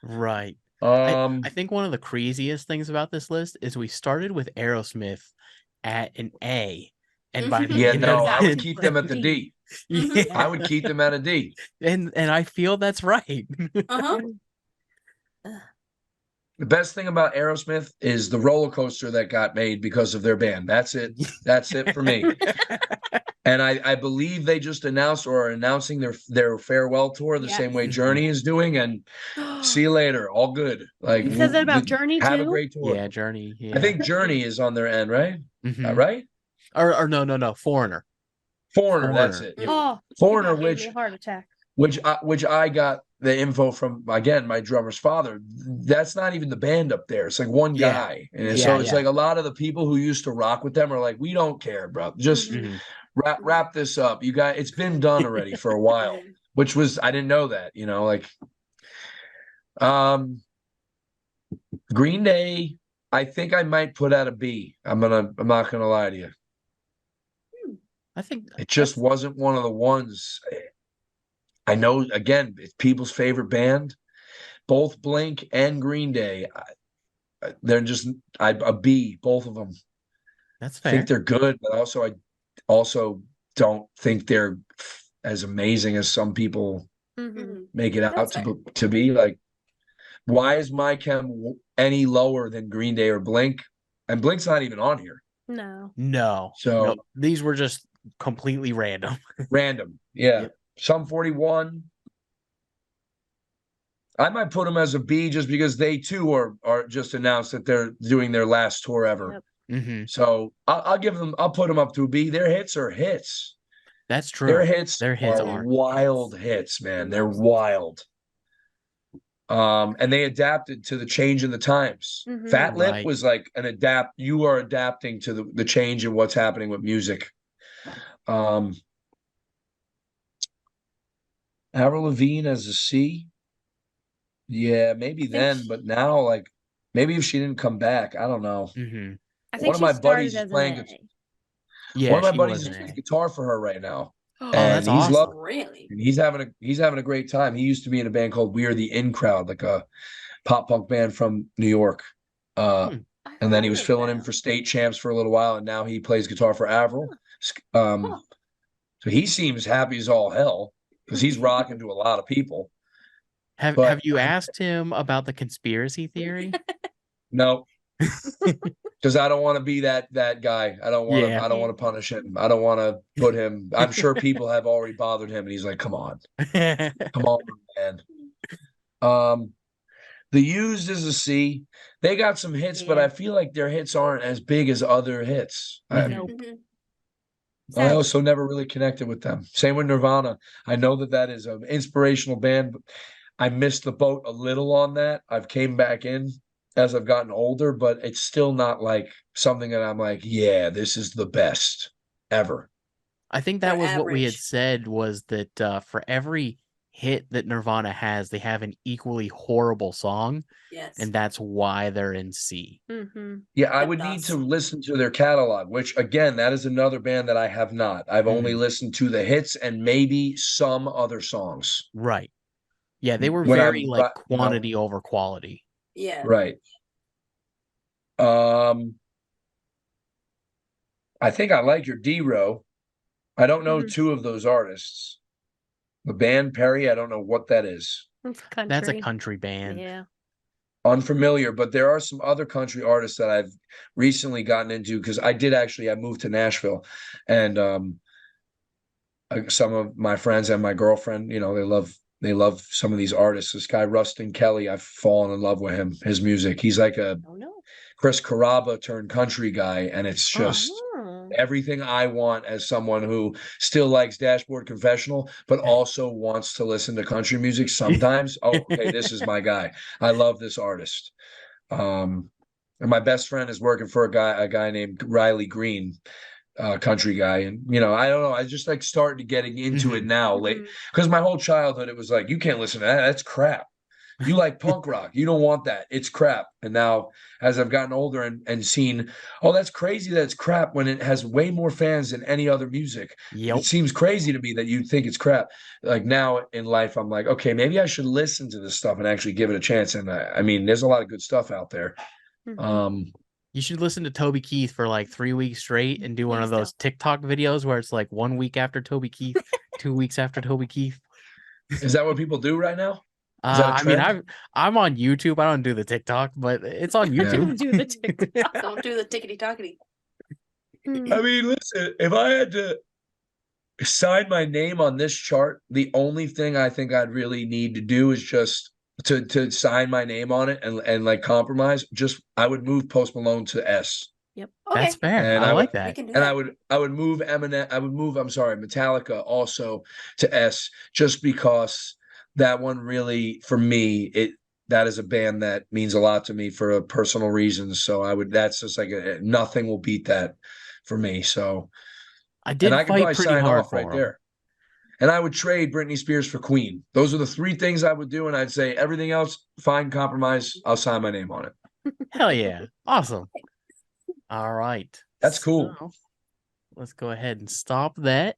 Right. I Um, think one of the craziest things about this list is we started with Aerosmith at an A, and by the yeah, end no, of I Back would to keep a them at the D. D. Mhm. I would keep them at a D. and I feel that's right. Uh-huh. The best thing about Aerosmith is the roller coaster that got made because of their band. That's it. That's it for me. And I believe they just announced or are announcing their farewell tour the same way Yes. Journey is doing. And see you later. All good. Like He says that about Journey have a too. great tour. Yeah, Journey. I Yeah. think Journey is on their end, right? Mhm. Right? Or no, Foreigner. Foreigner, that's it. Mhm. Oh, Foreigner, that gave me which a heart attack. I got the info from again my drummer's father. That's not even the band up there. It's like one Yeah. guy, and Yeah, so it's like a lot of the people who used to rock with them are like, we don't care, bro. Just Mhm. Mhm. wrap this up. You guys, it's been done already for a while, Mhm. which was I didn't know that. Like um, Green Day. I think I might put at a B. I'm not gonna lie to you. I think It just wasn't one of the ones. I know again, it's people's favorite band. Both Blink and Green Day, they're just a B, both of them. that's I think fair. they're good, but I also don't think they're as amazing as some people Mhm. Mhm. make it out That's fair. to be. Like, why is my chem any lower than Green Day or Blink? And Blink's not even on here. No. No. So These were just completely random. random. Yeah. Yep. Some 41. I might put them as a B just because they too are just announced that they're doing their last tour ever. Yep. Mm-hmm. So I'll put them up to a B. Their hits are hits. That's true. Their hits Their hits are are wild hits, man. They're wild. And they adapted to the change in the times. Mhm. Fat Lip Right. was like you are adapting to the change in what's happening with music. Avril Lavigne as a C. Yeah, maybe then, but now like maybe if she didn't come back, I don't know. Mm-hmm. I One think of she my started buddies is as an playing A. Yeah, one of my she buddies was is an playing A. guitar for her right now. Oh, And that's he's awesome. Really? and he's having a great time. He used to be in a band called We Are the In Crowd, like a pop punk band from New York. Hmm. And then he was filling in for state champs for a little while, and now he plays guitar for Avril. Huh. So he seems happy as all hell because he's rocking to a lot of people. Have But you asked him about the conspiracy theory? no, because I don't want to be that guy. I don't want to. Yeah. I don't want to punish him. I don't want to put him. I'm sure people have already bothered him, and he's like, "Come on, come on, man." The Used is a C. They got some hits, but Yeah. I feel like their hits aren't as big as other hits. Nope. Mhm. I also never really connected with them. Same with Nirvana. I know that is an inspirational band, but I missed the boat a little on that. I've came back in as I've gotten older, but it's still not like something that I'm like, yeah, this is the best ever. I think They're that was what we had average. said was that for every hit that Nirvana has, they have an equally horrible song, Yes. and that's why they're in C. Mm-hmm. Yeah, I Yep, would need us. to listen to their catalog, which again, that is another band that I have not. I've only listened to the hits and maybe some other songs. Right. Yeah, they were When very I'm, like you know, quantity over quality. Yeah. right. I think I like your D-Row. I don't know Mhm. two of those artists. The band Perry, I don't know what that is. It's country. That's a country band. Yeah. Unfamiliar, but there are some other country artists that I've recently gotten into because I moved to Nashville, and some of my friends and my girlfriend, they love some of these artists. This guy Rustin Kelly, I've fallen in love with him. His music, he's like a Oh no. Chris Carrabba turned country guy, and it's just Oh. everything I want as someone who still likes Dashboard Confessional, but also wants to listen to country music sometimes. Oh, okay, this is my guy. I love this artist. And my best friend is working for a guy named Riley Green, country guy. And, I don't know. I just like started getting into it now late Mhm. because my whole childhood, it was like, you can't listen to that. That's crap. You like punk rock. You don't want that. It's crap. And now as I've gotten older and seen, oh, that's crazy that it's crap when it has way more fans than any other music. Yep. It seems crazy to me that you'd think it's crap. Like now in life, I'm like, okay, maybe I should listen to this stuff and actually give it a chance. And I mean, there's a lot of good stuff out there. Mhm. You should listen to Toby Keith for like 3 weeks straight and do one of Please those TikTok videos where it's like 1 week after Toby Keith, 2 weeks after Toby Keith. Is that what people do right now? Is that a I mean, trend? I'm on YouTube. I don't do the TikTok, but it's on Yeah. YouTube. Do the TikTok. Don't do the tickety tockety. I mean, listen, if I had to sign my name on this chart, the only thing I think I'd really need to do is just to sign my name on it and like compromise. Just I would move Post Malone to S. Yep. Okay. That's fair. And I I like We that. can do And that. I would move Eminem. I would move. I'm sorry, Metallica also to S, just because that one really, for me, that is a band that means a lot to me for personal reasons. So that's just like nothing will beat that for me. So, I and did I could fight probably pretty sign hard off right for him. there. And I would trade Britney Spears for Queen. Those are the three things I would do. And I'd say everything else, fine, compromise. I'll sign my name on it. Hell yeah. Awesome. All right. That's cool. So, let's go ahead and stop that.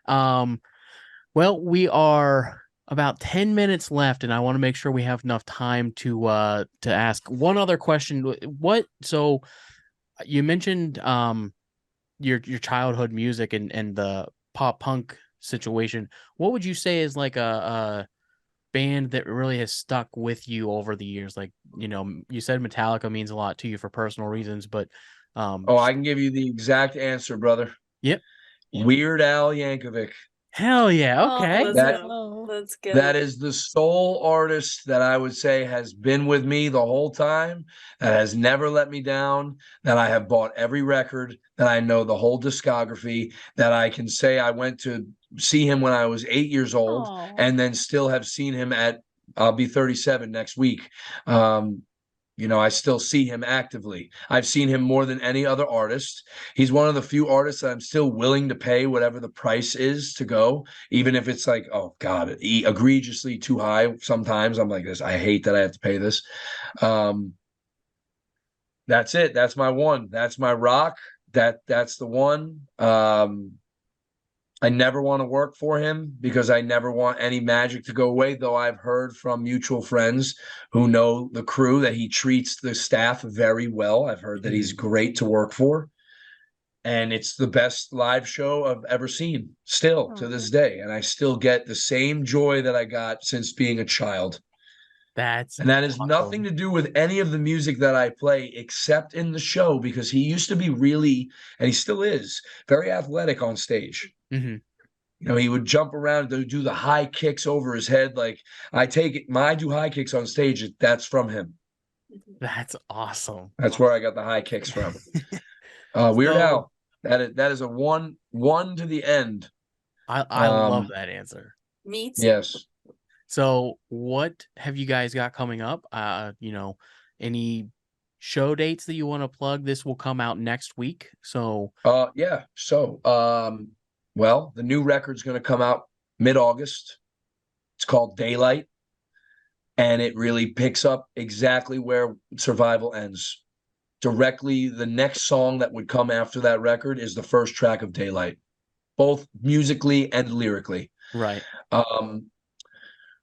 Well, we are about 10 minutes left, and I want to make sure we have enough time to ask one other question. So you mentioned your childhood music and the pop punk situation. What would you say is like a band that really has stuck with you over the years? Like, you said Metallica means a lot to you for personal reasons, but I can give you the exact answer, brother. Yep. Weird Al Yankovic. Hell yeah. Oh, Okay. Let's That- go. Let's go. That is the sole artist that I would say has been with me the whole time, that has never let me down, that I have bought every record, that I know the whole discography, that I can say I went to see him when I was 8 years old Aw. and then still have seen him I'll be 37 next week. I still see him actively. I've seen him more than any other artist. He's one of the few artists that I'm still willing to pay whatever the price is to go, even if it's like, oh God, egregiously too high. Sometimes I'm like this. I hate that I have to pay this. That's it. That's my one. That's my rock. That's the one. I never want to work for him because I never want any magic to go away, though I've heard from mutual friends who know the crew that he treats the staff very well. I've heard that he's great to work for. And it's the best live show I've ever seen still to this day. And I still get the same joy that I got since being a child. That's And that has awesome. nothing to do with any of the music that I play except in the show, because he used to be really, and he still is, very athletic on stage. Mhm. You know, he would jump around, do the high kicks over his head. Like I take it, I do high kicks on stage. That's from him. That's awesome. That's where I got the high kicks from. Weird So- Al. That is a one to the end. I love that answer. Me too. Yes. So what have you guys got coming up? Any show dates that you want to plug? This will come out next week. So Yeah. So, well, the new record's going to come out mid-August. It's called Daylight, and it really picks up exactly where Survival ends. Directly, the next song that would come after that record is the first track of Daylight, both musically and lyrically. right.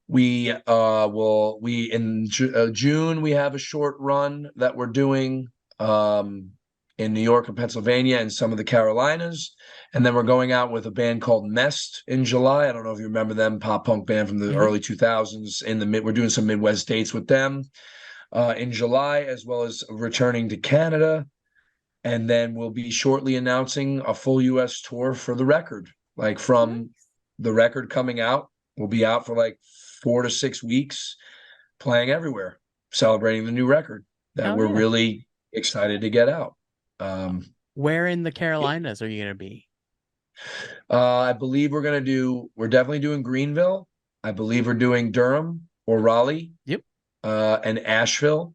We in June we have a short run that we're doing in New York and Pennsylvania and some of the Carolinas, and then we're going out with a band called Mest in July. I don't know if you remember them, pop punk band from the early 2000s. We're doing some Midwest dates with them in July, as well as returning to Canada, and then we'll be shortly announcing a full U.S. tour for the record. Like from the record coming out, we'll be out for like 4 to 6 weeks, playing everywhere, celebrating the new record that we're really excited to get out. Where in the Carolinas are you going to be? I believe we're definitely doing Greenville. I believe we're doing Durham or Raleigh. Yep. And Asheville.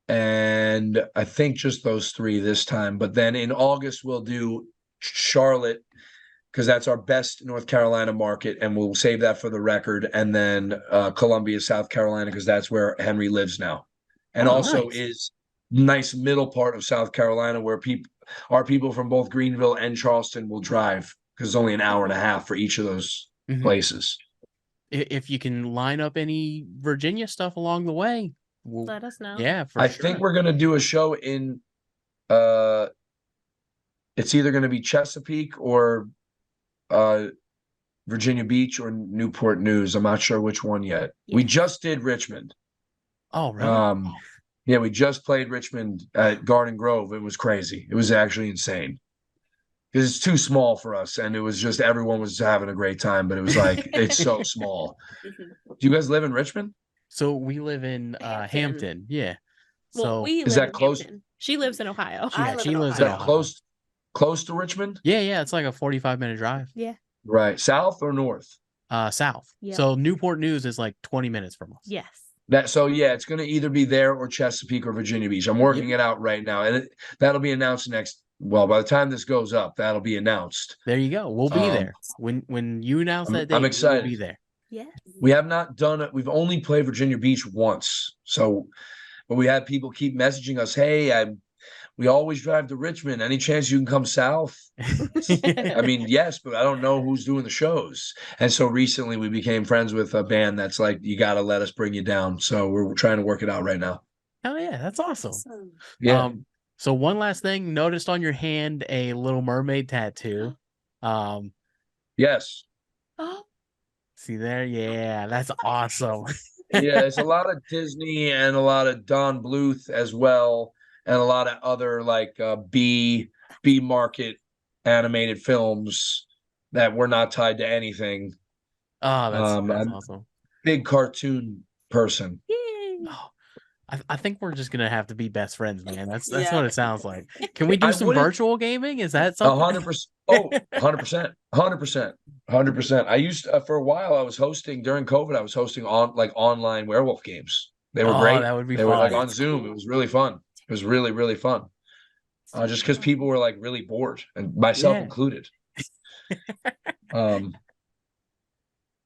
And I think just those three this time. But then in August, we'll do Charlotte, because that's our best North Carolina market, and we'll save that for the record. And then Columbia, South Carolina, because that's where Henry lives now. And also nice. is nice middle part of South Carolina where people from both Greenville and Charleston will drive, because it's only an hour and a half for each of those places. If you can line up any Virginia stuff along the way, let us know. Yeah, I think we're going to do a show in it's either going to be Chesapeake or Virginia Beach or Newport News. I'm not sure which one yet. Yeah. We just did Richmond. Oh, really? Yeah, we just played Richmond at Garden Grove. It was crazy. It was actually insane, because it's too small for us, and it was just everyone was having a great time, but it was like it's so small. Do you guys live in Richmond? So we live in Hampton. Yeah. Well, we is live that in close? Hampton. She lives in Ohio. I live she in lives Is in Ohio. that Ohio. close to Richmond? Yeah, it's like a 45-minute drive. Yeah. Right. South or north? South. Yep. So Newport News is like 20 minutes from us. Yes. Yeah, it's going to either be there or Chesapeake or Virginia Beach. I'm working it out right now, and that'll be announced next. Well, by the time this goes up, that'll be announced. There you go. We'll be there when you announce that date. I'm excited. We'll be there. Yeah. We have not done it. We've only played Virginia Beach once, but we had people keep messaging us, "Hey, we always drive to Richmond. Any chance you can come south?" I mean, yes, but I don't know who's doing the shows. And so recently we became friends with a band that's like, you got to let us bring you down. So we're trying to work it out right now. Oh yeah, that's awesome. Yeah. So one last thing, noticed on your hand a Little Mermaid tattoo. Yes. Oh. See there? Yeah, that's awesome. Yeah, it's a lot of Disney and a lot of Don Bluth as well, and a lot of other like B market animated films that were not tied to anything. Oh, that's I'm awesome. Big cartoon person. Yay. Oh, I think we're just gonna have to be best friends, man. That's Yeah. what it sounds like. Can we do I some wouldn't- virtual gaming? Is that something? 100%. Oh, 100%. 100%. I used for a while. I was hosting during COVID. I was hosting online werewolf games. They were great. That would be They fun. were like on That's Zoom. cool. It was really fun. It was really, really fun. Just because people were like really bored, and myself Yeah. included.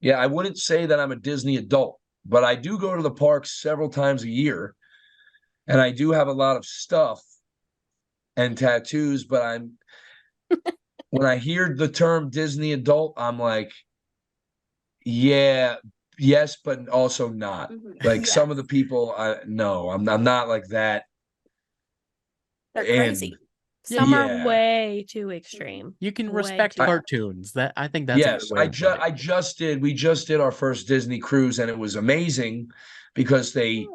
Yeah, I wouldn't say that I'm a Disney adult, but I do go to the parks several times a year, and I do have a lot of stuff and tattoos. But when I hear the term Disney adult, I'm like, yeah, yes, but also not. Like some of the people, no, I'm not like that. They're in. crazy. Some Yeah. are way too extreme. You can Way respect too- cartoons. I think that's a Yes, good way to put it. we just did our first Disney cruise, and it was amazing. because they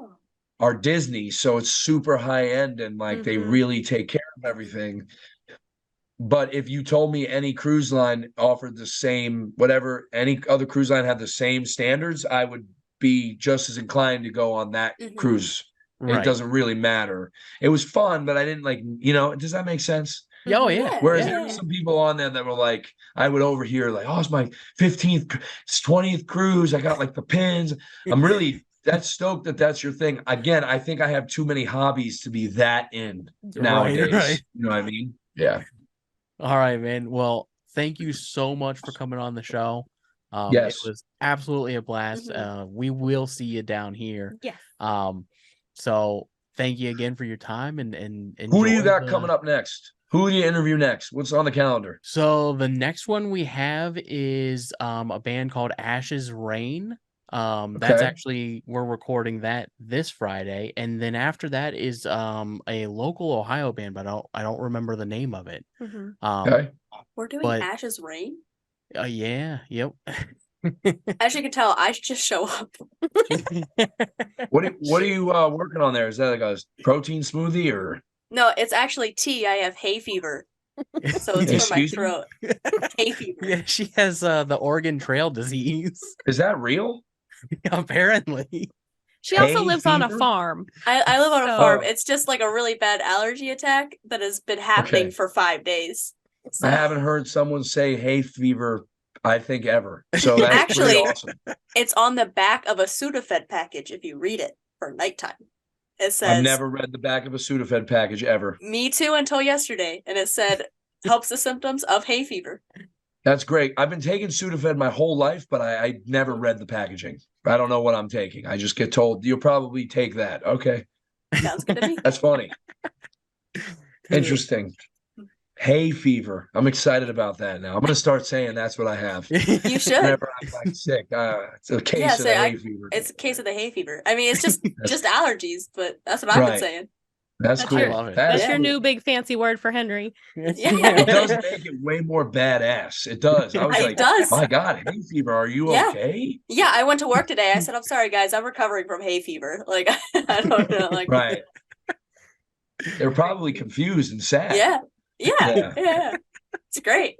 are Disney, so it's super high end and like they really take care of everything. But if you told me any cruise line offered the same, whatever, any other cruise line had the same standards, I would be just as inclined to go on that cruise. It Right. doesn't really matter. It was fun, but I didn't like, does that make sense? Oh, yeah. Whereas yeah. there were some people on there that were like, I would overhear like, oh, it's my 15th, it's 20th cruise. I got like the pins. I'm really that's stoked that that's your thing. Again, I think I have too many hobbies to be that in nowadays. Right. You know what I mean? Yeah. All right, man. Well, thank you so much for coming on the show. It Yes. was absolutely a blast. We will see you down here. Yes. So thank you again for your time and Who do you enjoy got coming up next? Who do you interview next? What's on the calendar? So the next one we have is a band called Ash's Rain. That's Okay. actually we're recording that this Friday, and then after that is a local Ohio band, but I don't remember the name of it. Okay. We're doing but- Ash's Rain. Yeah, yep. As you can tell, I should just show up. What are you working on there? Is that like a protein smoothie or? No, it's actually tea. I have hay fever, so it's for my Excuse me? throat. Hay fever. Yeah, she has the Oregon Trail disease. Is that real? Apparently. She also Hay lives on a fever? farm. I live on a So- farm. It's just like a really bad allergy attack that has been happening Okay. for 5 days. So, I haven't heard someone say hay fever, I think, ever. So that's Actually- pretty awesome. it's on the back of a Sudafed package if you read it for nighttime. It says, I've never read the back of a Sudafed package ever. me too until yesterday, and it said, helps the symptoms of hay fever. That's great. I've been taking Sudafed my whole life, but I never read the packaging. I don't know what I'm taking. I just get told, you'll probably take that. Okay. Sounds good to me. That's funny. Interesting. Hay fever. I'm excited about that now. I'm going to start saying that's what I have. You should. Whenever I'm like sick, it's a case Yeah, of so the I- hay fever. It's a case of the hay fever. I mean, it's just allergies, but that's what I've been Right. saying. That's That's cool. your- love it. That's Yeah. your new big fancy word for Henry. It does make it way more badass. It does. I was It like, does. my God, hay fever. Are you Yeah. okay? Yeah, I went to work today. I said, I'm sorry, guys. I'm recovering from hay fever. Like, I don't know. Like, Right. They're probably confused and sad. Yeah. Yeah. Yeah. It's great.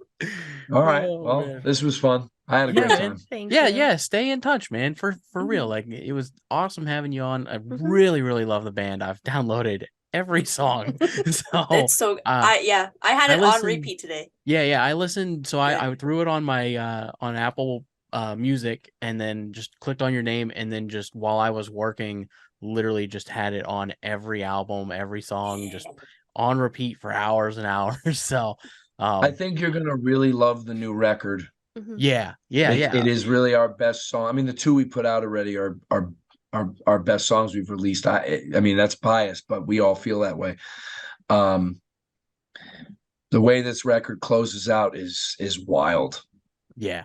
All right. Oh, Well, man. this was fun. I had a Yeah, great man. time. Thank Yeah, you. yeah. Stay in touch, man. For real. Like it was awesome having you on. I really, really love the band. I've downloaded every song. So It's so I had I it on listened- repeat today. yeah, I listened. So Yeah. I threw it on my on Apple Music and then just clicked on your name and then just while I was working, literally just had it on every album, every song, just on repeat for hours and hours. So I think you're gonna really love the new record. yeah. It is really our best song. I mean, the two we put out already are our best songs we've released. I mean, that's biased, but we all feel that way. The way this record closes out is wild. Yeah.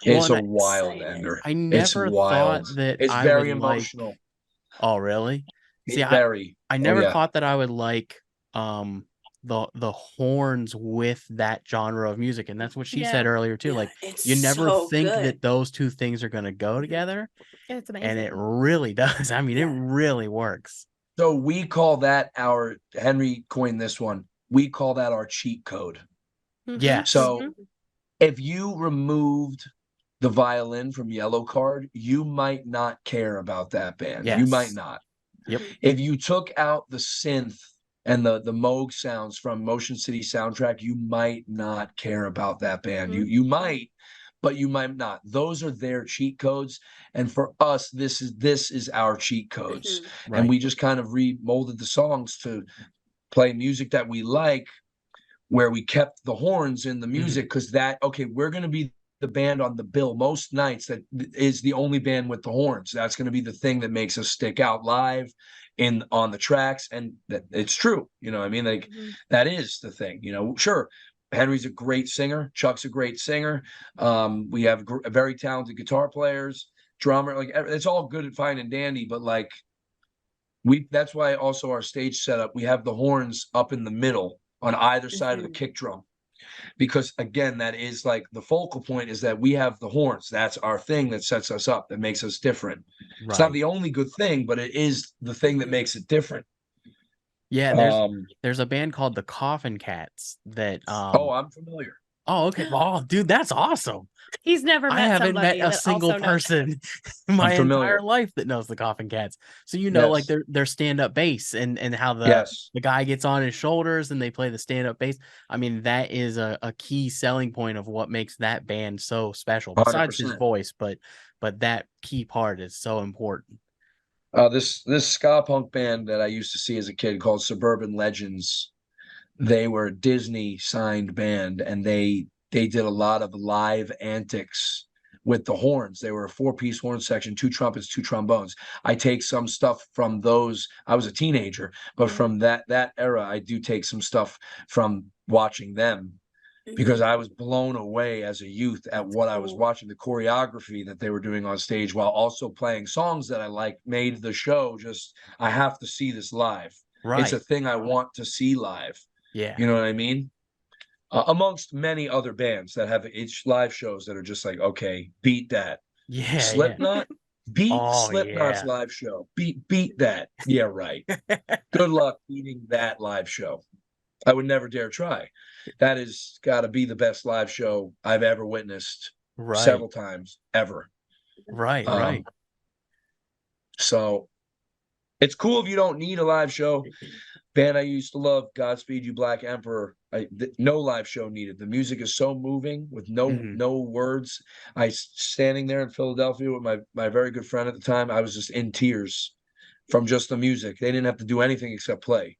It's Well, a and wild excited. ender. I It's never wild. thought that It's I very would like- emotional. Oh, really? See, It's very. I never yeah. thought that I would like the horns with that genre of music, and that's what she said Yeah. earlier too. Yeah, Like it's you never so think good. that those two things are going to go together, It's amazing. and it really does. I mean, it Yeah. really works. So we call that our Henry coined this one. We call that our cheat code. Yeah. So if you removed the violin from Yellow Card, you might not care about that band. You might Yes. not. Yep. If you took out the synth and the Moog sounds from Motion City soundtrack, you might not care about that band. You might, but you might not. Those are their cheat codes. And for us, this is our cheat codes. Mhm. Right. And we just kind of remolded the songs to play music that we like, where we kept the horns in the music because we're going to be the band on the bill most nights that is the only band with the horns. That's going to be the thing that makes us stick out live on the tracks. And that it's true. You know what I mean? Like that is the thing, sure. Henry's a great singer. Chuck's a great singer. We have very talented guitar players, drummer, like it's all good and fine and dandy, but like that's why also our stage setup, we have the horns up in the middle on either side of the kick drum. because again, that is like the focal point is that we have the horns. That's our thing that sets us up, that makes us different. It's not Right. the only good thing, but it is the thing that makes it different. Yeah, Um, there's a band called the Coffin Cats that oh, I'm familiar. oh, okay. Oh, dude, that's awesome. He's never I met haven't met somebody a that single also knows. person in my familiar. entire life that knows the Coffin Cats. So like Yes. their stand-up bass and how Yes. the guy gets on his shoulders and they play the stand-up bass. I mean, that is a key selling point of what makes that band so special. Besides his 100%. voice, but that key part is so important. This ska punk band that I used to see as a kid called Suburban Legends. They were a Disney signed band, and they did a lot of live antics with the horns. They were a 4-piece horn section, 2 trumpets, 2 trombones. I take some stuff from those. I was a teenager, but from that era, I do take some stuff from watching them, because I was blown away as a youth at what I was watching. The choreography that they were doing on stage while also playing songs that I liked made the show just, I have to see this live. Right. It's a thing I want to see live. Yeah. You know what I mean? Amongst many other bands that have each live shows that are just like, okay, beat that. Yeah. Slipknot, beat Oh, Slipknot's yeah. live show. Beat that. Yeah, right. Good luck beating that live show. I would never dare try. That has got to be the best live show I've ever witnessed several times, ever. Right. So it's cool if you don't need a live show. Band I used to love, Godspeed You Black Emperor. No live show needed. The music is so moving with no words. Standing there in Philadelphia with my very good friend at the time, I was just in tears from just the music. They didn't have to do anything except play.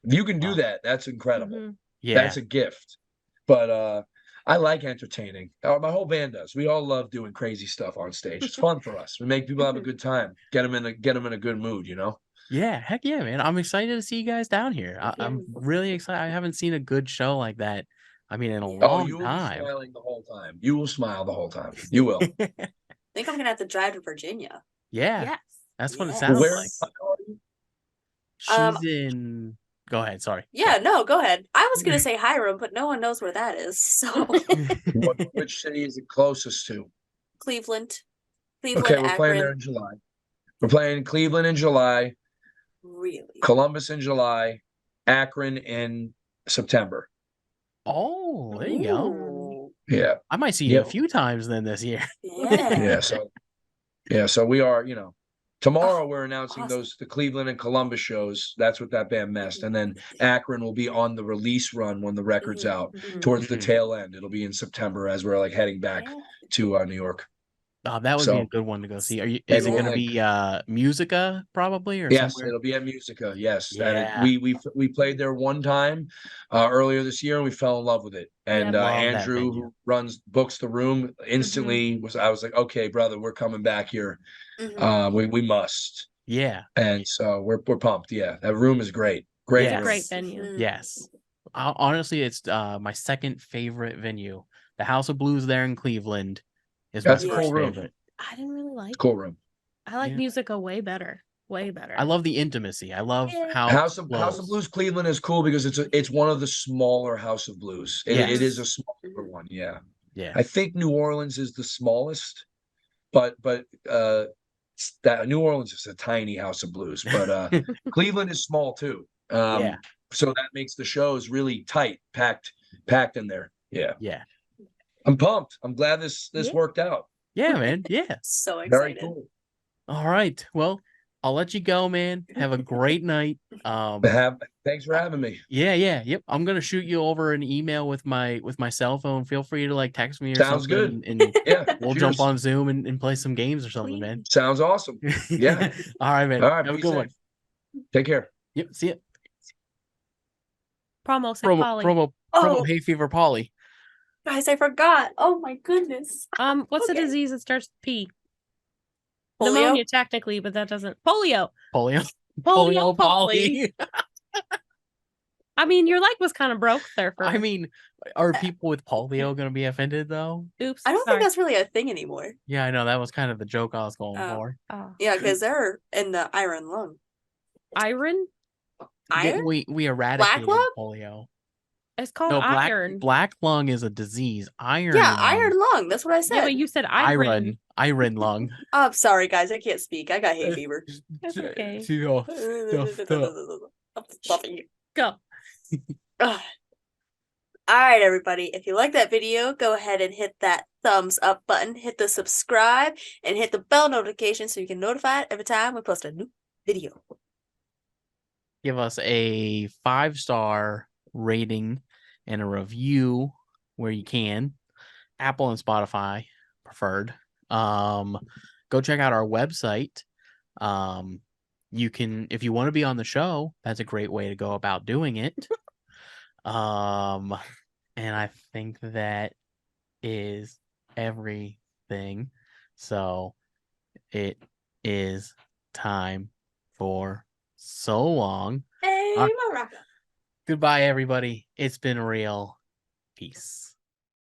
If you can do that, that's incredible. Yeah. That's a gift. But I like entertaining. My whole band does. We all love doing crazy stuff on stage. It's fun for us. We make people have a good time. Get them in a good mood, you know? Yeah, heck yeah, man. I'm excited to see you guys down here. I'm really excited. I haven't seen a good show like that. I mean, in a long you will time. be smiling the whole time. You will smile the whole time. You will. I think I'm gonna have to drive to Virginia. Yeah. Yes. That's what it Yes. sounds Where like. are you? She's in go ahead, sorry. Yeah, no, go ahead. I was gonna say Hiram, but no one knows where that is. So Which city is it closest to? Cleveland, Okay, we're Akron. playing there in July. We're playing Cleveland in July, Really? Columbus in July, Akron in September. Oh, there you go. Ooh, Yeah. I might see you a few times then this year. yeah. So we are, tomorrow we're announcing awesome. the Cleveland and Columbus shows. That's what that band messed. And then Akron will be on the release run when the record's out towards the tail end. It'll be in September as we're like heading back to New York. Oh, that would be a good one to go see. Is it going to be Musica probably or Yes, somewhere? it'll be at Musica. Yes, Yeah. we played there one time earlier this year and we fell in love with it. And Love that Andrew, venue. who books the room, instantly I was like, okay, brother, we're coming back here. We must. Yeah. And so we're pumped. Yeah, that room is great. Great It's a room. great venue. Yes. Honestly, it's my second favorite venue. The House of Blues there in Cleveland is That's my a cool first room. favorite. I didn't really like Cool room. I like Musica way better. Way better. I love the intimacy. I love how House of Blues Cleveland is cool because it's one of the smaller House of Blues. It is a smaller one. Yeah. Yeah. I think New Orleans is the smallest, but that New Orleans is a tiny House of Blues, but Cleveland is small too. Yeah. So that makes the shows really tight, packed in there. Yeah. Yeah. I'm pumped. I'm glad this worked out. Yeah, man. Yeah. So Very excited. cool. All right. Well, I'll let you go, man. Have a great night. Thanks for having me. Yeah. Yep. I'm gonna shoot you over an email with my cell phone. Feel free to like text me or Sounds something. good. And Yeah. we'll jump on Zoom and play some games or something, man. Sounds awesome. Yeah. All right, man. All right. Have a Be good safe. one. Take care. Yep. See ya. Promo Hay fever Polly. Guys, I forgot. Oh my goodness. What's Okay. a disease that starts with P? Polio? Pneumonia, technically, but that doesn't. Polio. Polio Polly. I mean, your leg was kind of broke there for. I mean, are people with polio going to be offended though? Oops. I don't think that's really a thing anymore. Yeah, I know that was kind of the joke I was going for. Oh. Yeah, because they're in the iron lung. Iron? Iron? We eradicated lung? polio. It's called No, iron. black lung is a disease. Iron Yeah, lung. iron lung. That's what I said. Yeah, but you said iron. Iron lung. I'm sorry, guys. I can't speak. I got hay fever. That's okay. I'm stuffing you. Go. Ugh. All right, everybody. If you like that video, go ahead and hit that thumbs up button, hit the subscribe, and hit the bell notification so you can notified every time we post a new video. Give us a 5-star rating and a review where you can. Apple and Spotify preferred. Go check out our website. You can, if you want to be on the show, that's a great way to go about doing it. And I think that is everything. So it is time for so long. Hey, Uh, Maraca. Goodbye, everybody. It's been real. Peace.